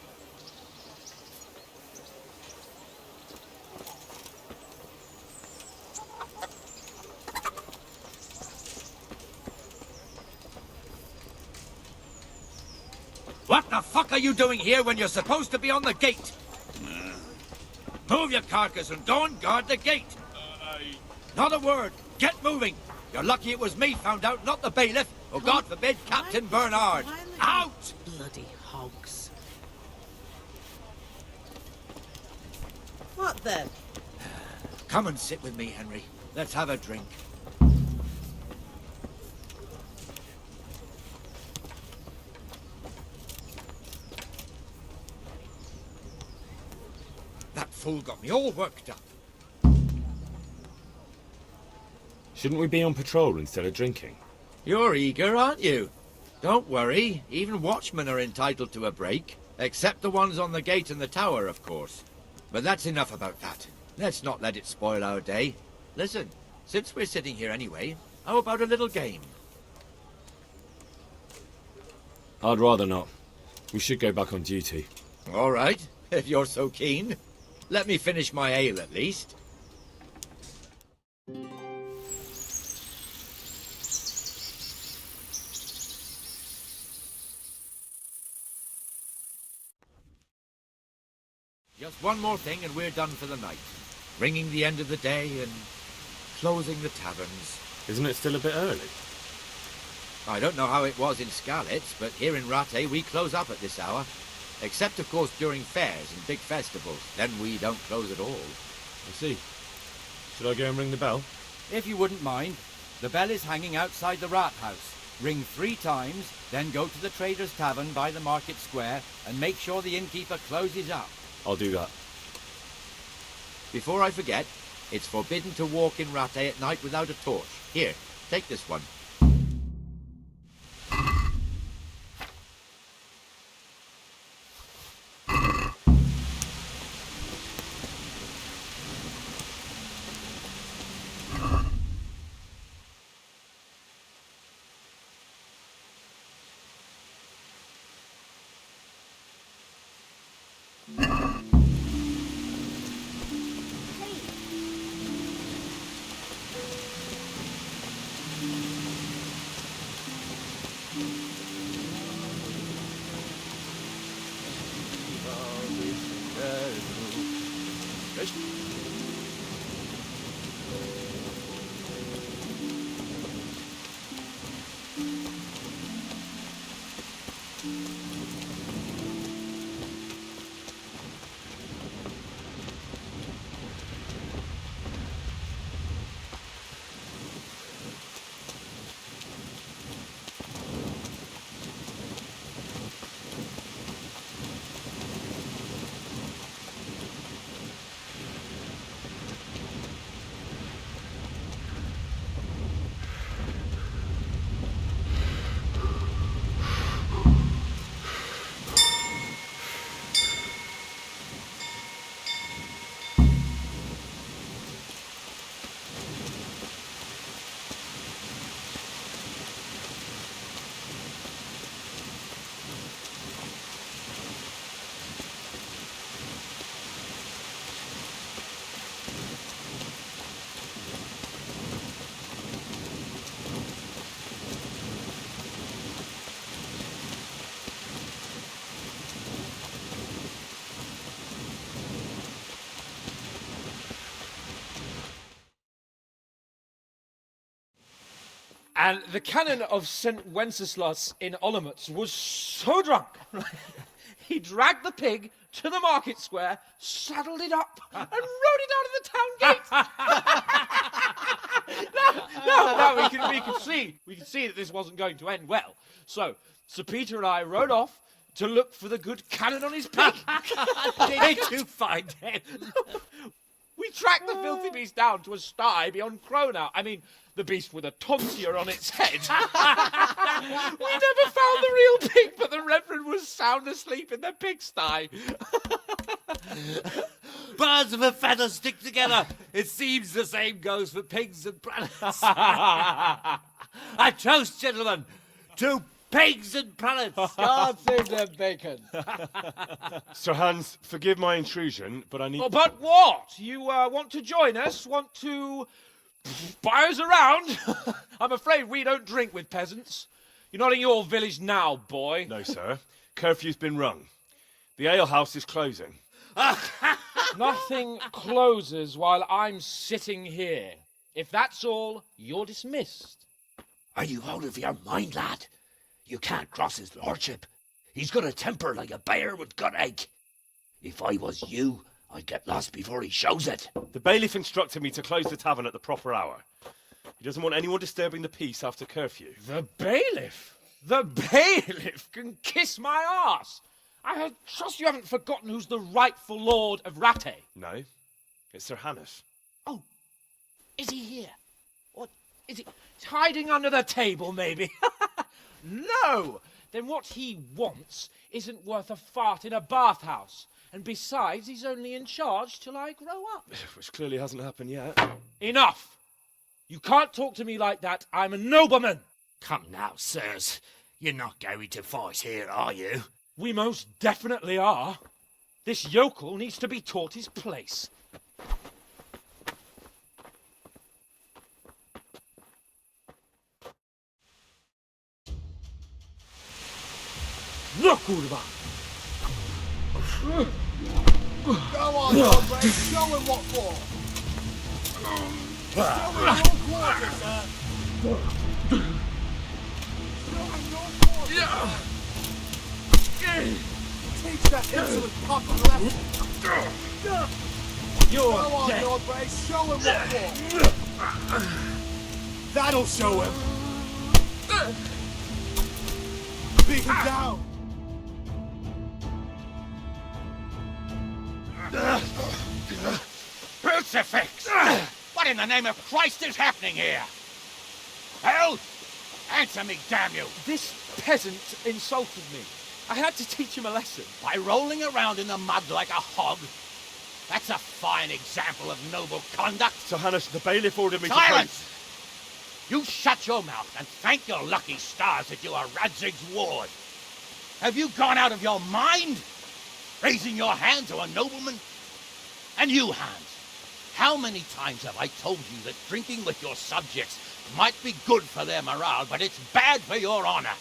What the fuck are you doing here when you're supposed to be on the gate? Move your carcass and go and guard the gate. Not a word. Get moving. You're lucky it was me found out, not the bailiff. Or God forbid, Captain Bernard. Out! Bloody hogs. What then? Come and sit with me, Henry. Let's have a drink. That fool got me all worked up. Shouldn't we be on patrol instead of drinking? You're eager, aren't you? Don't worry. Even watchmen are entitled to a break. Except the ones on the gate and the tower, of course. But that's enough about that. Let's not let it spoil our day. Listen, since we're sitting here anyway, how about a little game? I'd rather not. We should go back on duty. All right, if you're so keen. Let me finish my ale at least. Just one more thing and we're done for the night. Ringing the end of the day and closing the taverns. Isn't it still a bit early? I don't know how it was in Skalitz, but here in Rattay we close up at this hour. Except, of course, during fairs and big festivals. Then we don't close at all. I see. Should I go and ring the bell? If you wouldn't mind, the bell is hanging outside the rat house. Ring 3 times, then go to the Trader's Tavern by the market square and make sure the innkeeper closes up. I'll do that. Before I forget, it's forbidden to walk in Rattay at night without a torch. Here, take this one. And the canon of St. Wenceslas in Olomouc was so drunk, he dragged the pig to the market square, saddled it up, and rode it out of the town gate. No, we can see that this wasn't going to end well. So, Sir Peter and I rode off to look for the good canon on his pig. Did you find him? We tracked the filthy beast down to a sty beyond Cronau. I mean, the beast with a tonsure on its head. We never found the real pig, but the Reverend was sound asleep in the pigsty. Birds of a feather stick together. It seems the same goes for pigs and planets. A toast, gentlemen, to pigs and planets. God save them bacon. Sir Hans, forgive my intrusion, but I need... Oh, but what? You want to join us? Want to buy us around? I'm afraid we don't drink with peasants. You're not in your village now, boy. No, sir. Curfew's been rung. The alehouse is closing. Nothing closes while I'm sitting here. If that's all, you're dismissed. Are you out of your mind, lad? You can't cross his lordship. He's got a temper like a bear with gut ache. If I was you, I'd get lost before he shows it. The bailiff instructed me to close the tavern at the proper hour. He doesn't want anyone disturbing the peace after curfew. The bailiff? The bailiff can kiss my arse. I trust you haven't forgotten who's the rightful lord of Rattay. No, it's Sir Hannes. Oh, is he here? What, is he he's hiding under the table, maybe? No! Then what he wants isn't worth a fart in a bathhouse. And besides, he's only in charge till I grow up. Which clearly hasn't happened yet. Enough! You can't talk to me like that. I'm a nobleman. Come now, sirs. You're not going to fight here, are you? We most definitely are. This yokel needs to be taught his place. No, kurwa! Go on, Andre, show him what for! Show him your quarters, Show him your quarters, Teach that insolent cock a lesson! You're Go on, dead. Andre, show him what for! That'll show him! Beat him down! Crucifix! What in the name of Christ is happening here? Hell? Answer me, damn you! This peasant insulted me. I had to teach him a lesson. By rolling around in the mud like a hog? That's a fine example of noble conduct. Sir Hannes, the bailiff ordered me Silence! You shut your mouth and thank your lucky stars that you are Radzig's ward. Have you gone out of your mind? Raising your hand to a nobleman? And you, Hans, how many times have I told you that drinking with your subjects might be good for their morale, but it's bad for your honor?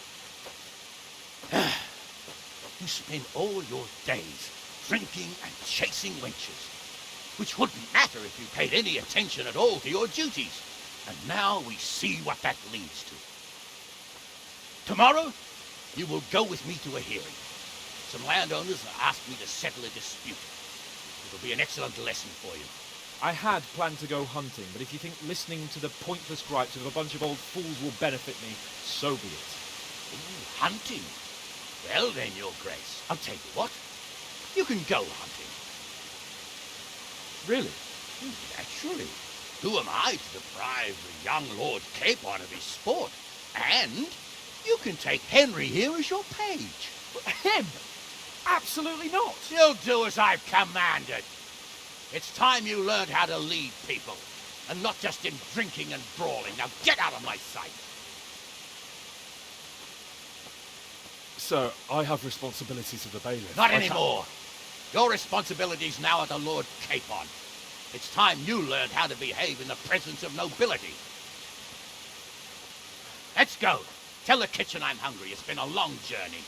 You spend all your days drinking and chasing wenches, which wouldn't matter if you paid any attention at all to your duties. And now we see what that leads to. Tomorrow, you will go with me to a hearing. Some landowners have asked me to settle a dispute. It'll be an excellent lesson for you. I had planned to go hunting, but if you think listening to the pointless gripes of a bunch of old fools will benefit me, so be it. Ooh, hunting? Well then, Your Grace, I'll tell you what. You can go hunting. Really? Naturally. Who am I to deprive the young Lord Capon of his sport? And you can take Henry here as your page. Him? Absolutely not. You'll do as I've commanded. It's time you learned how to lead people, and not just in drinking and brawling. Now get out of my sight. Sir, I have responsibilities of the bailiff. Not anymore. Your responsibilities now are the Lord Capon. It's time you learned how to behave in the presence of nobility. Let's go. Tell the kitchen I'm hungry. It's been a long journey.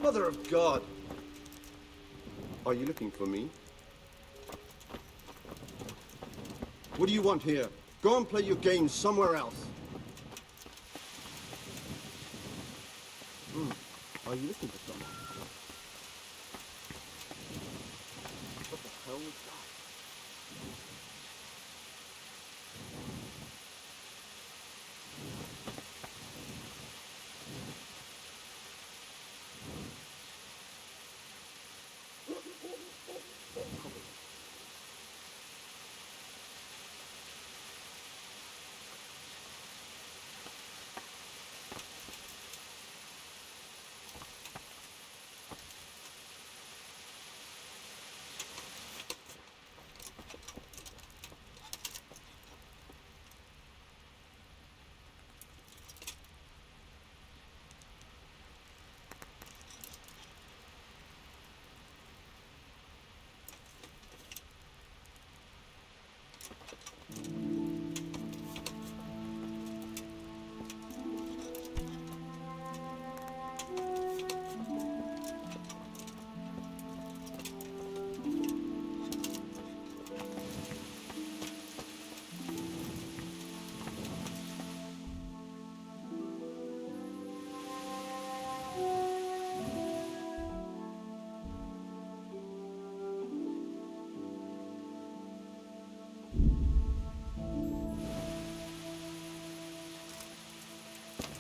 Mother of God! Are you looking for me? What do you want here? Go and play your games somewhere else. Are you looking for someone? What the hell was that?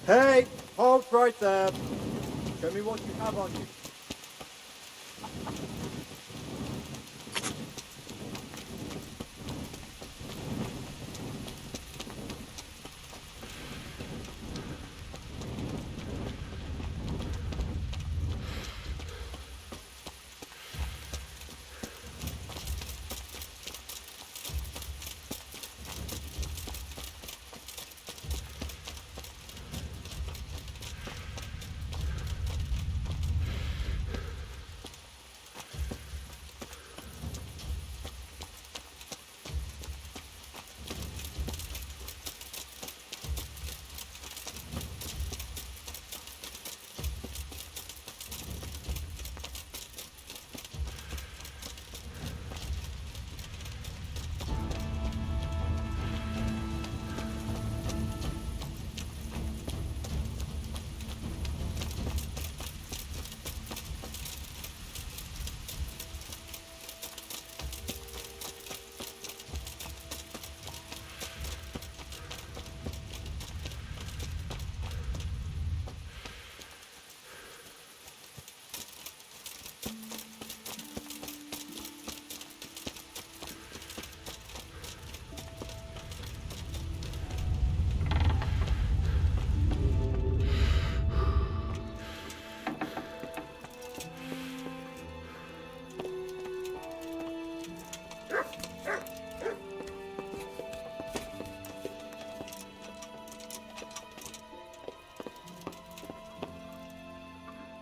Hey, halt right there. Show me what you have on you.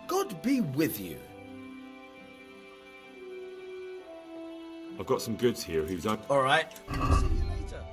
God be with you. I've got some goods here whose I... All right. See you later.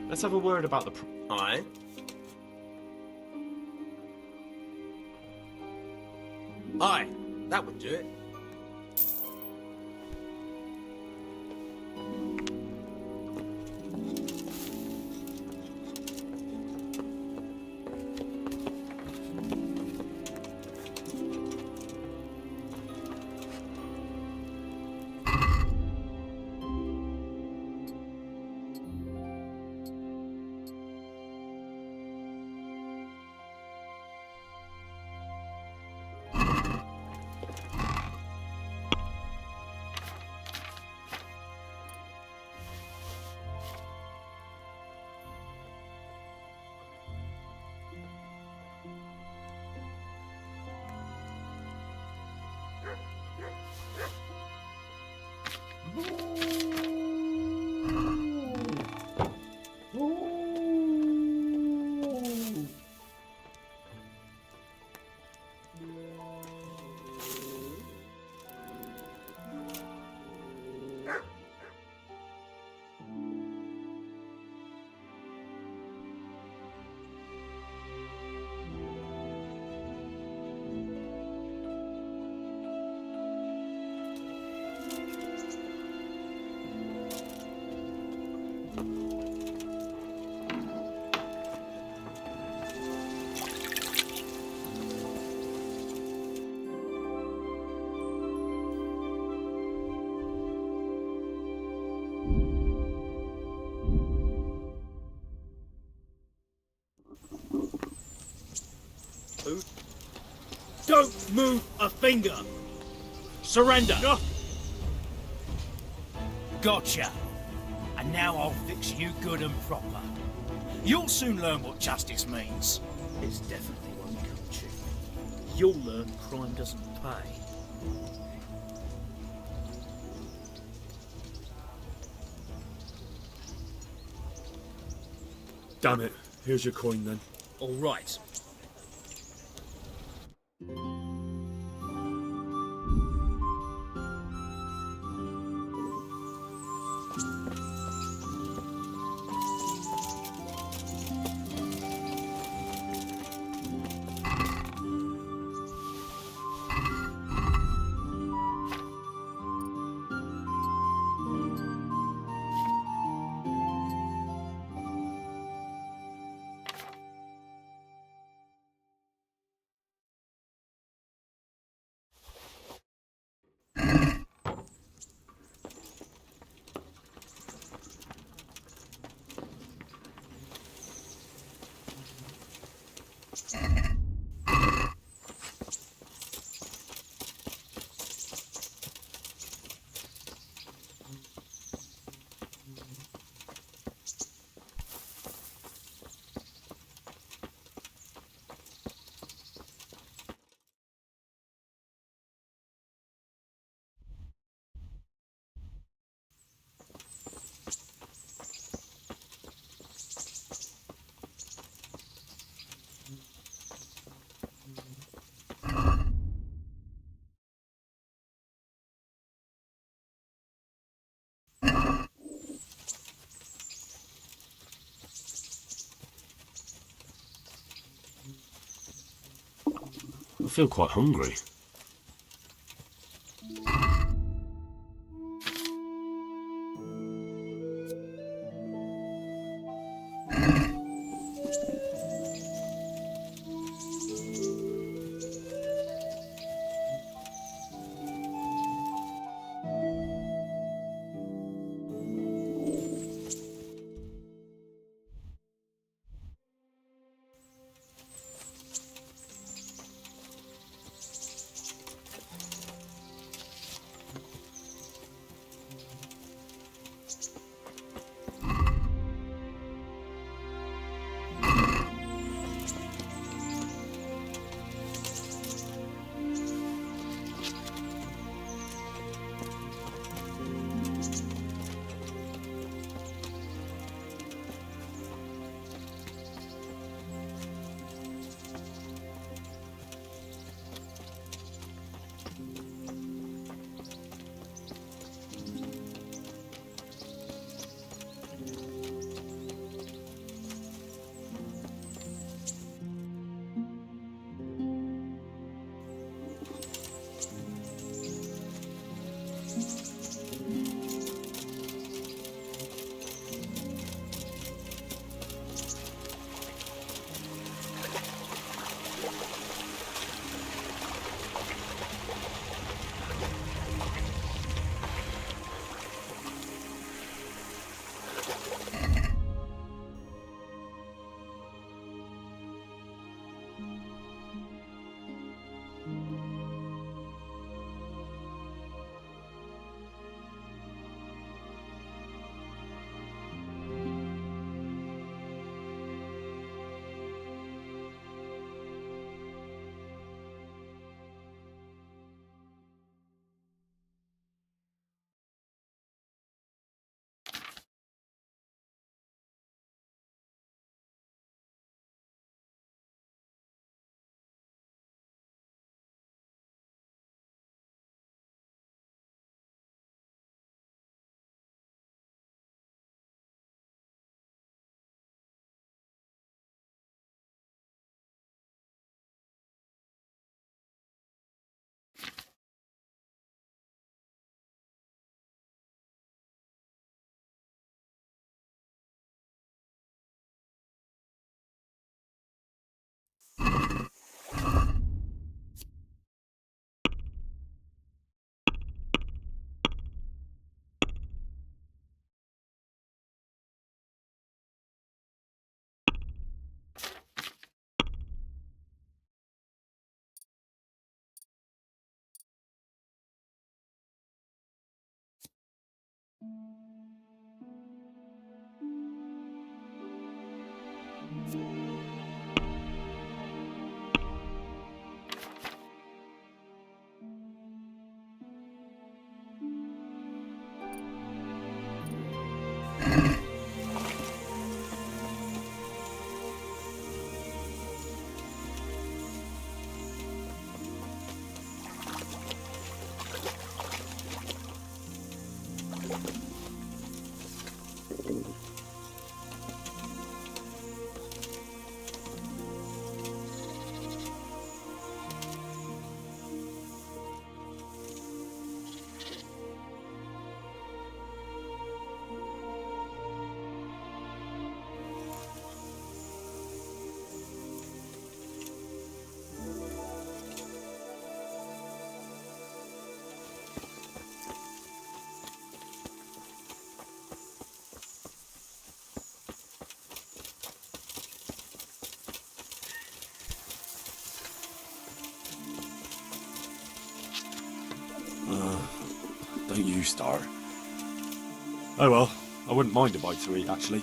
Let's have a word about the... Aye. Aye, that would do it. Don't move a finger! Surrender! No. Gotcha. And now I'll fix you good and proper. You'll soon learn what justice means. It's definitely one country. You'll learn crime doesn't pay. Damn it. Here's your coin then. All right. I feel quite hungry. Don't you start. Oh well, I wouldn't mind a bite to eat, actually.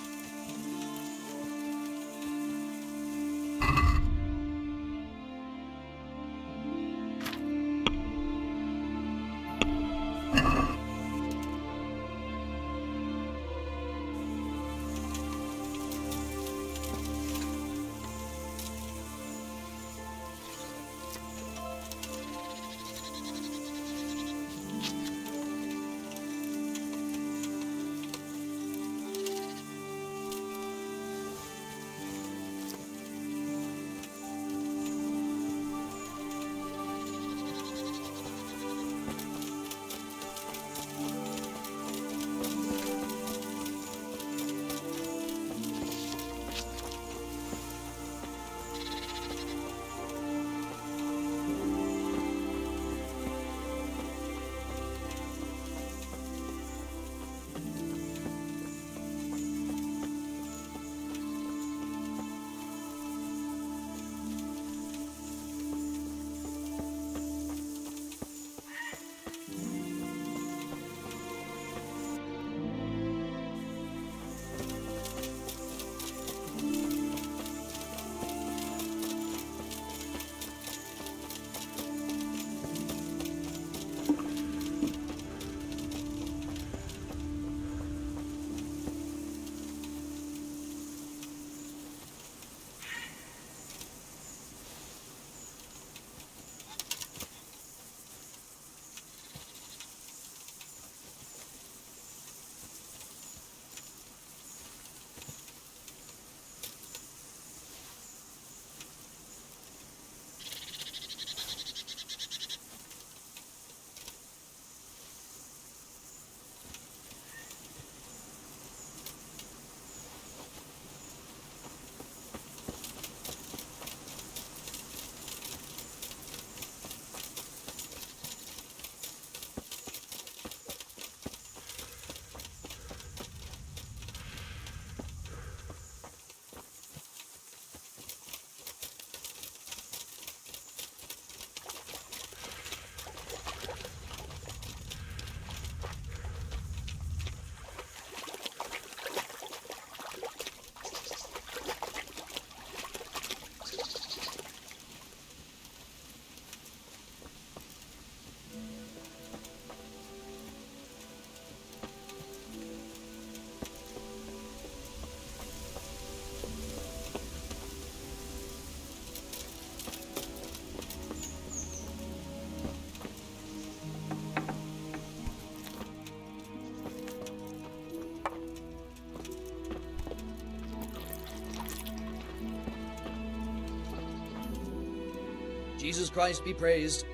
Jesus Christ be praised.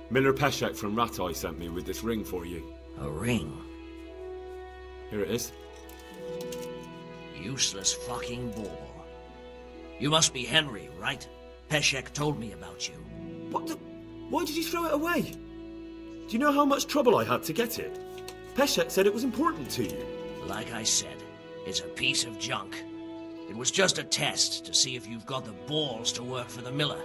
Miller Peshek from Ratai sent me with this ring for you. A ring? Here it is. Useless fucking bauble. You must be Henry, right? Peshek told me about you. What the... Why did you throw it away? Do you know how much trouble I had to get it? Peshek said it was important to you. Like I said, it's a piece of junk. It was just a test to see if you've got the balls to work for the miller.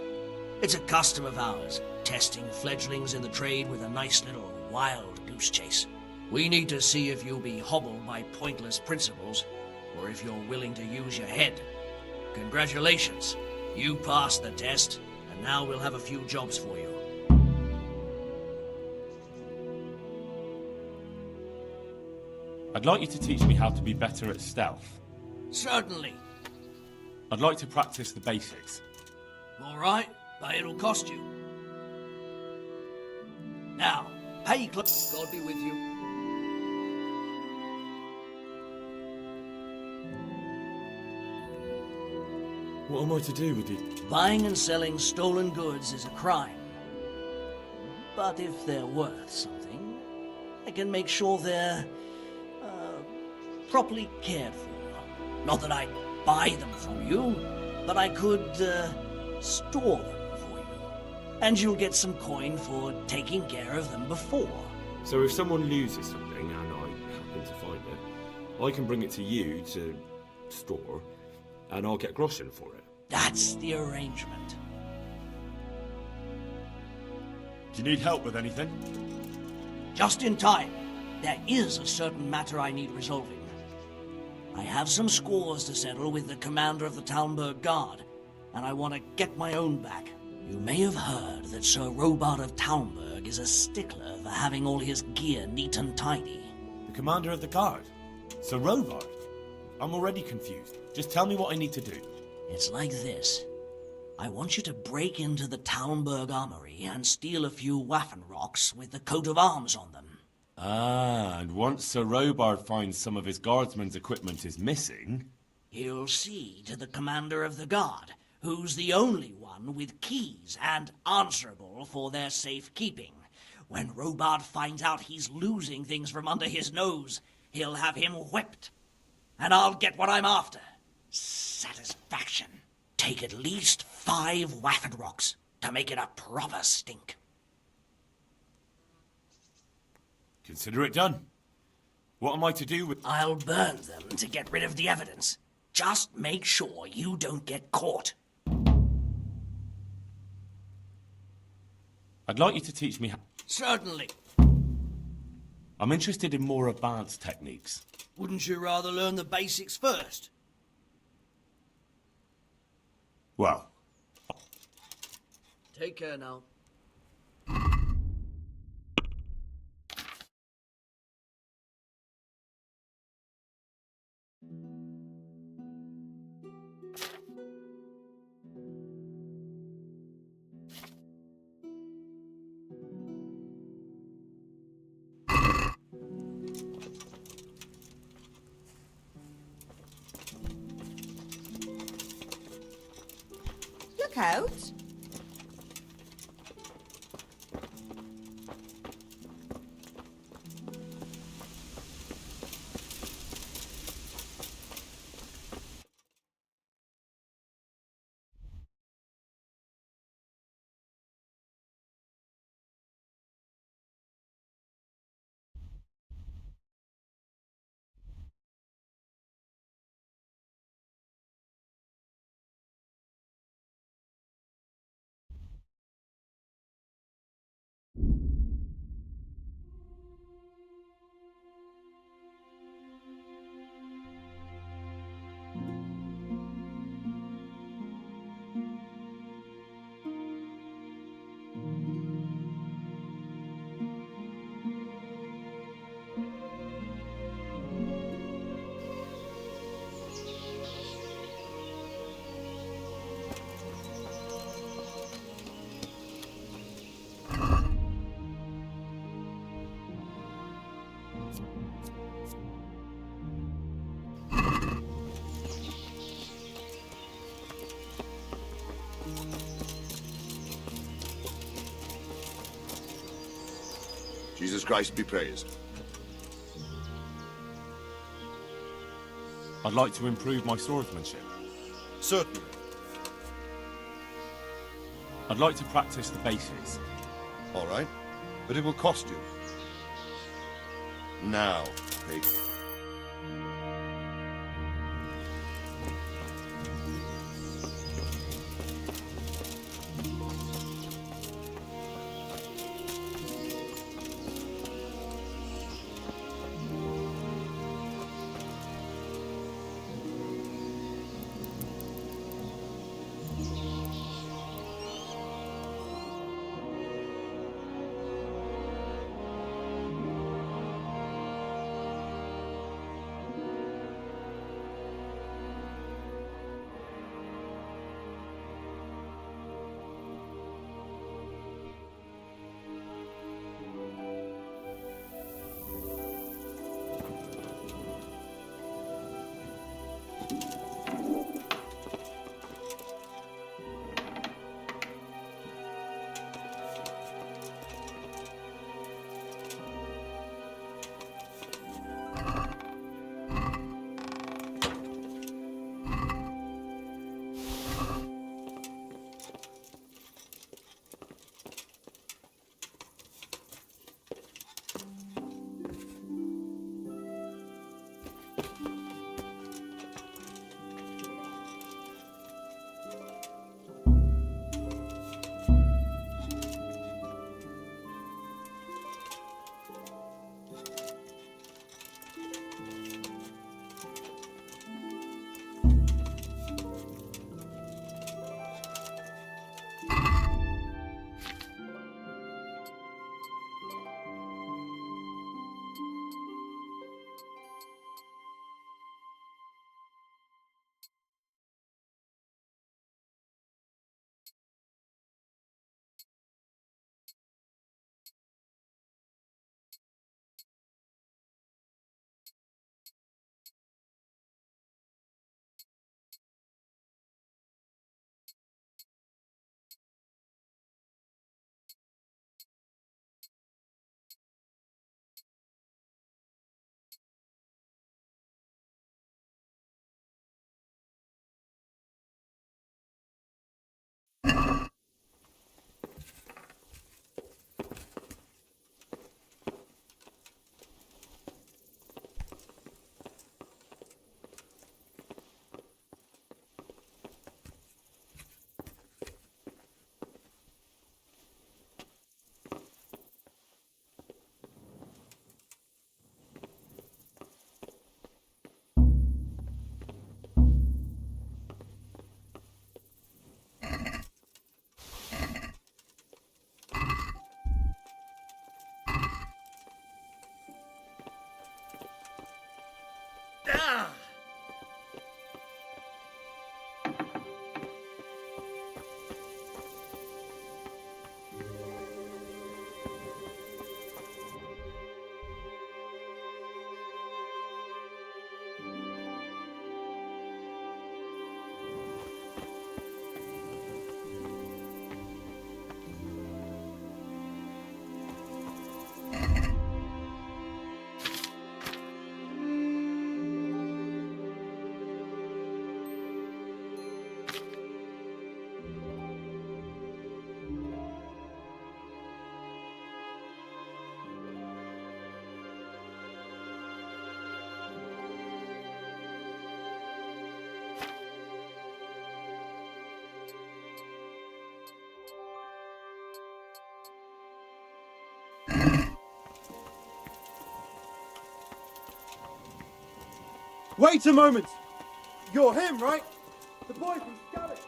It's a custom of ours, testing fledglings in the trade with a nice little wild goose chase. We need to see if you'll be hobbled by pointless principles, or if you're willing to use your head. Congratulations. You passed the test, and now we'll have a few jobs for you. I'd like you to teach me how to be better at stealth. Certainly. I'd like to practice the basics. All right, but it'll cost you. Now, pay close. God be with you. What am I to do with it? Buying and selling stolen goods is a crime. But if they're worth something, I can make sure they're properly cared for. Not that I'd buy them from you, but I could store them for you. And you'll get some coin for taking care of them before. So if someone loses something and I happen to find it, I can bring it to you to store, and I'll get groschen for it. That's the arrangement. Do you need help with anything? Just in time. There is a certain matter I need resolving. I have some scores to settle with the commander of the Talmberg Guard, and I want to get my own back. You may have heard that Sir Robard of Talmberg is a stickler for having all his gear neat and tidy. The commander of the guard? Sir Robard? I'm already confused. Just tell me what I need to do. It's like this. I want you to break into the Talmberg armory and steal a few Waffen rocks with the coat of arms on them. Ah, and once Sir Robard finds some of his guardsmen's equipment is missing... He'll see to the commander of the guard, who's the only one with keys and answerable for their safekeeping. When Robard finds out he's losing things from under his nose, he'll have him whipped. And I'll get what I'm after. Satisfaction. Take at least 5 Waffen rocks to make it a proper stink. Consider it done. What am I to do with... I'll burn them to get rid of the evidence. Just make sure you don't get caught. I'd like you to teach me how... Certainly. I'm interested in more advanced techniques. Wouldn't you rather learn the basics first? Well... Take care now. Look out. Jesus Christ be praised. I'd like to improve my swordsmanship. Certainly. I'd like to practice the basics. All right, but it will cost you. Now, pay. Wait a moment! You're him, right? The boy from Scarlet.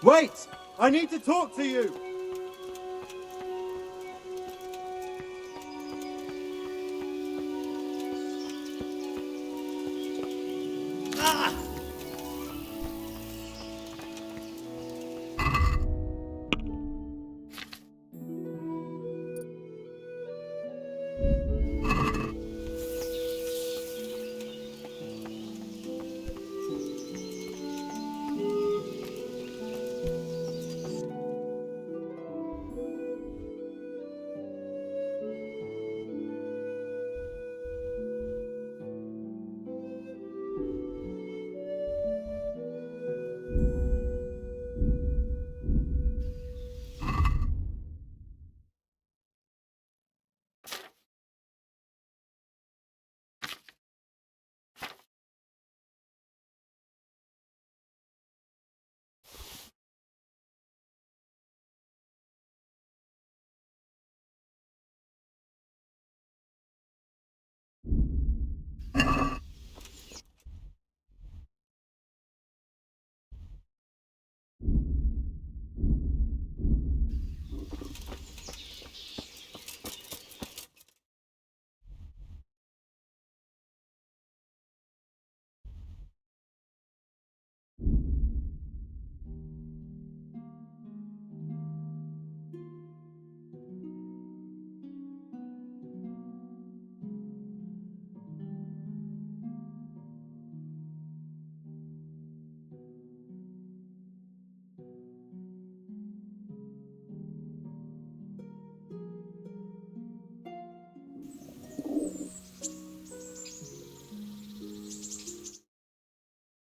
Wait! I need to talk to you!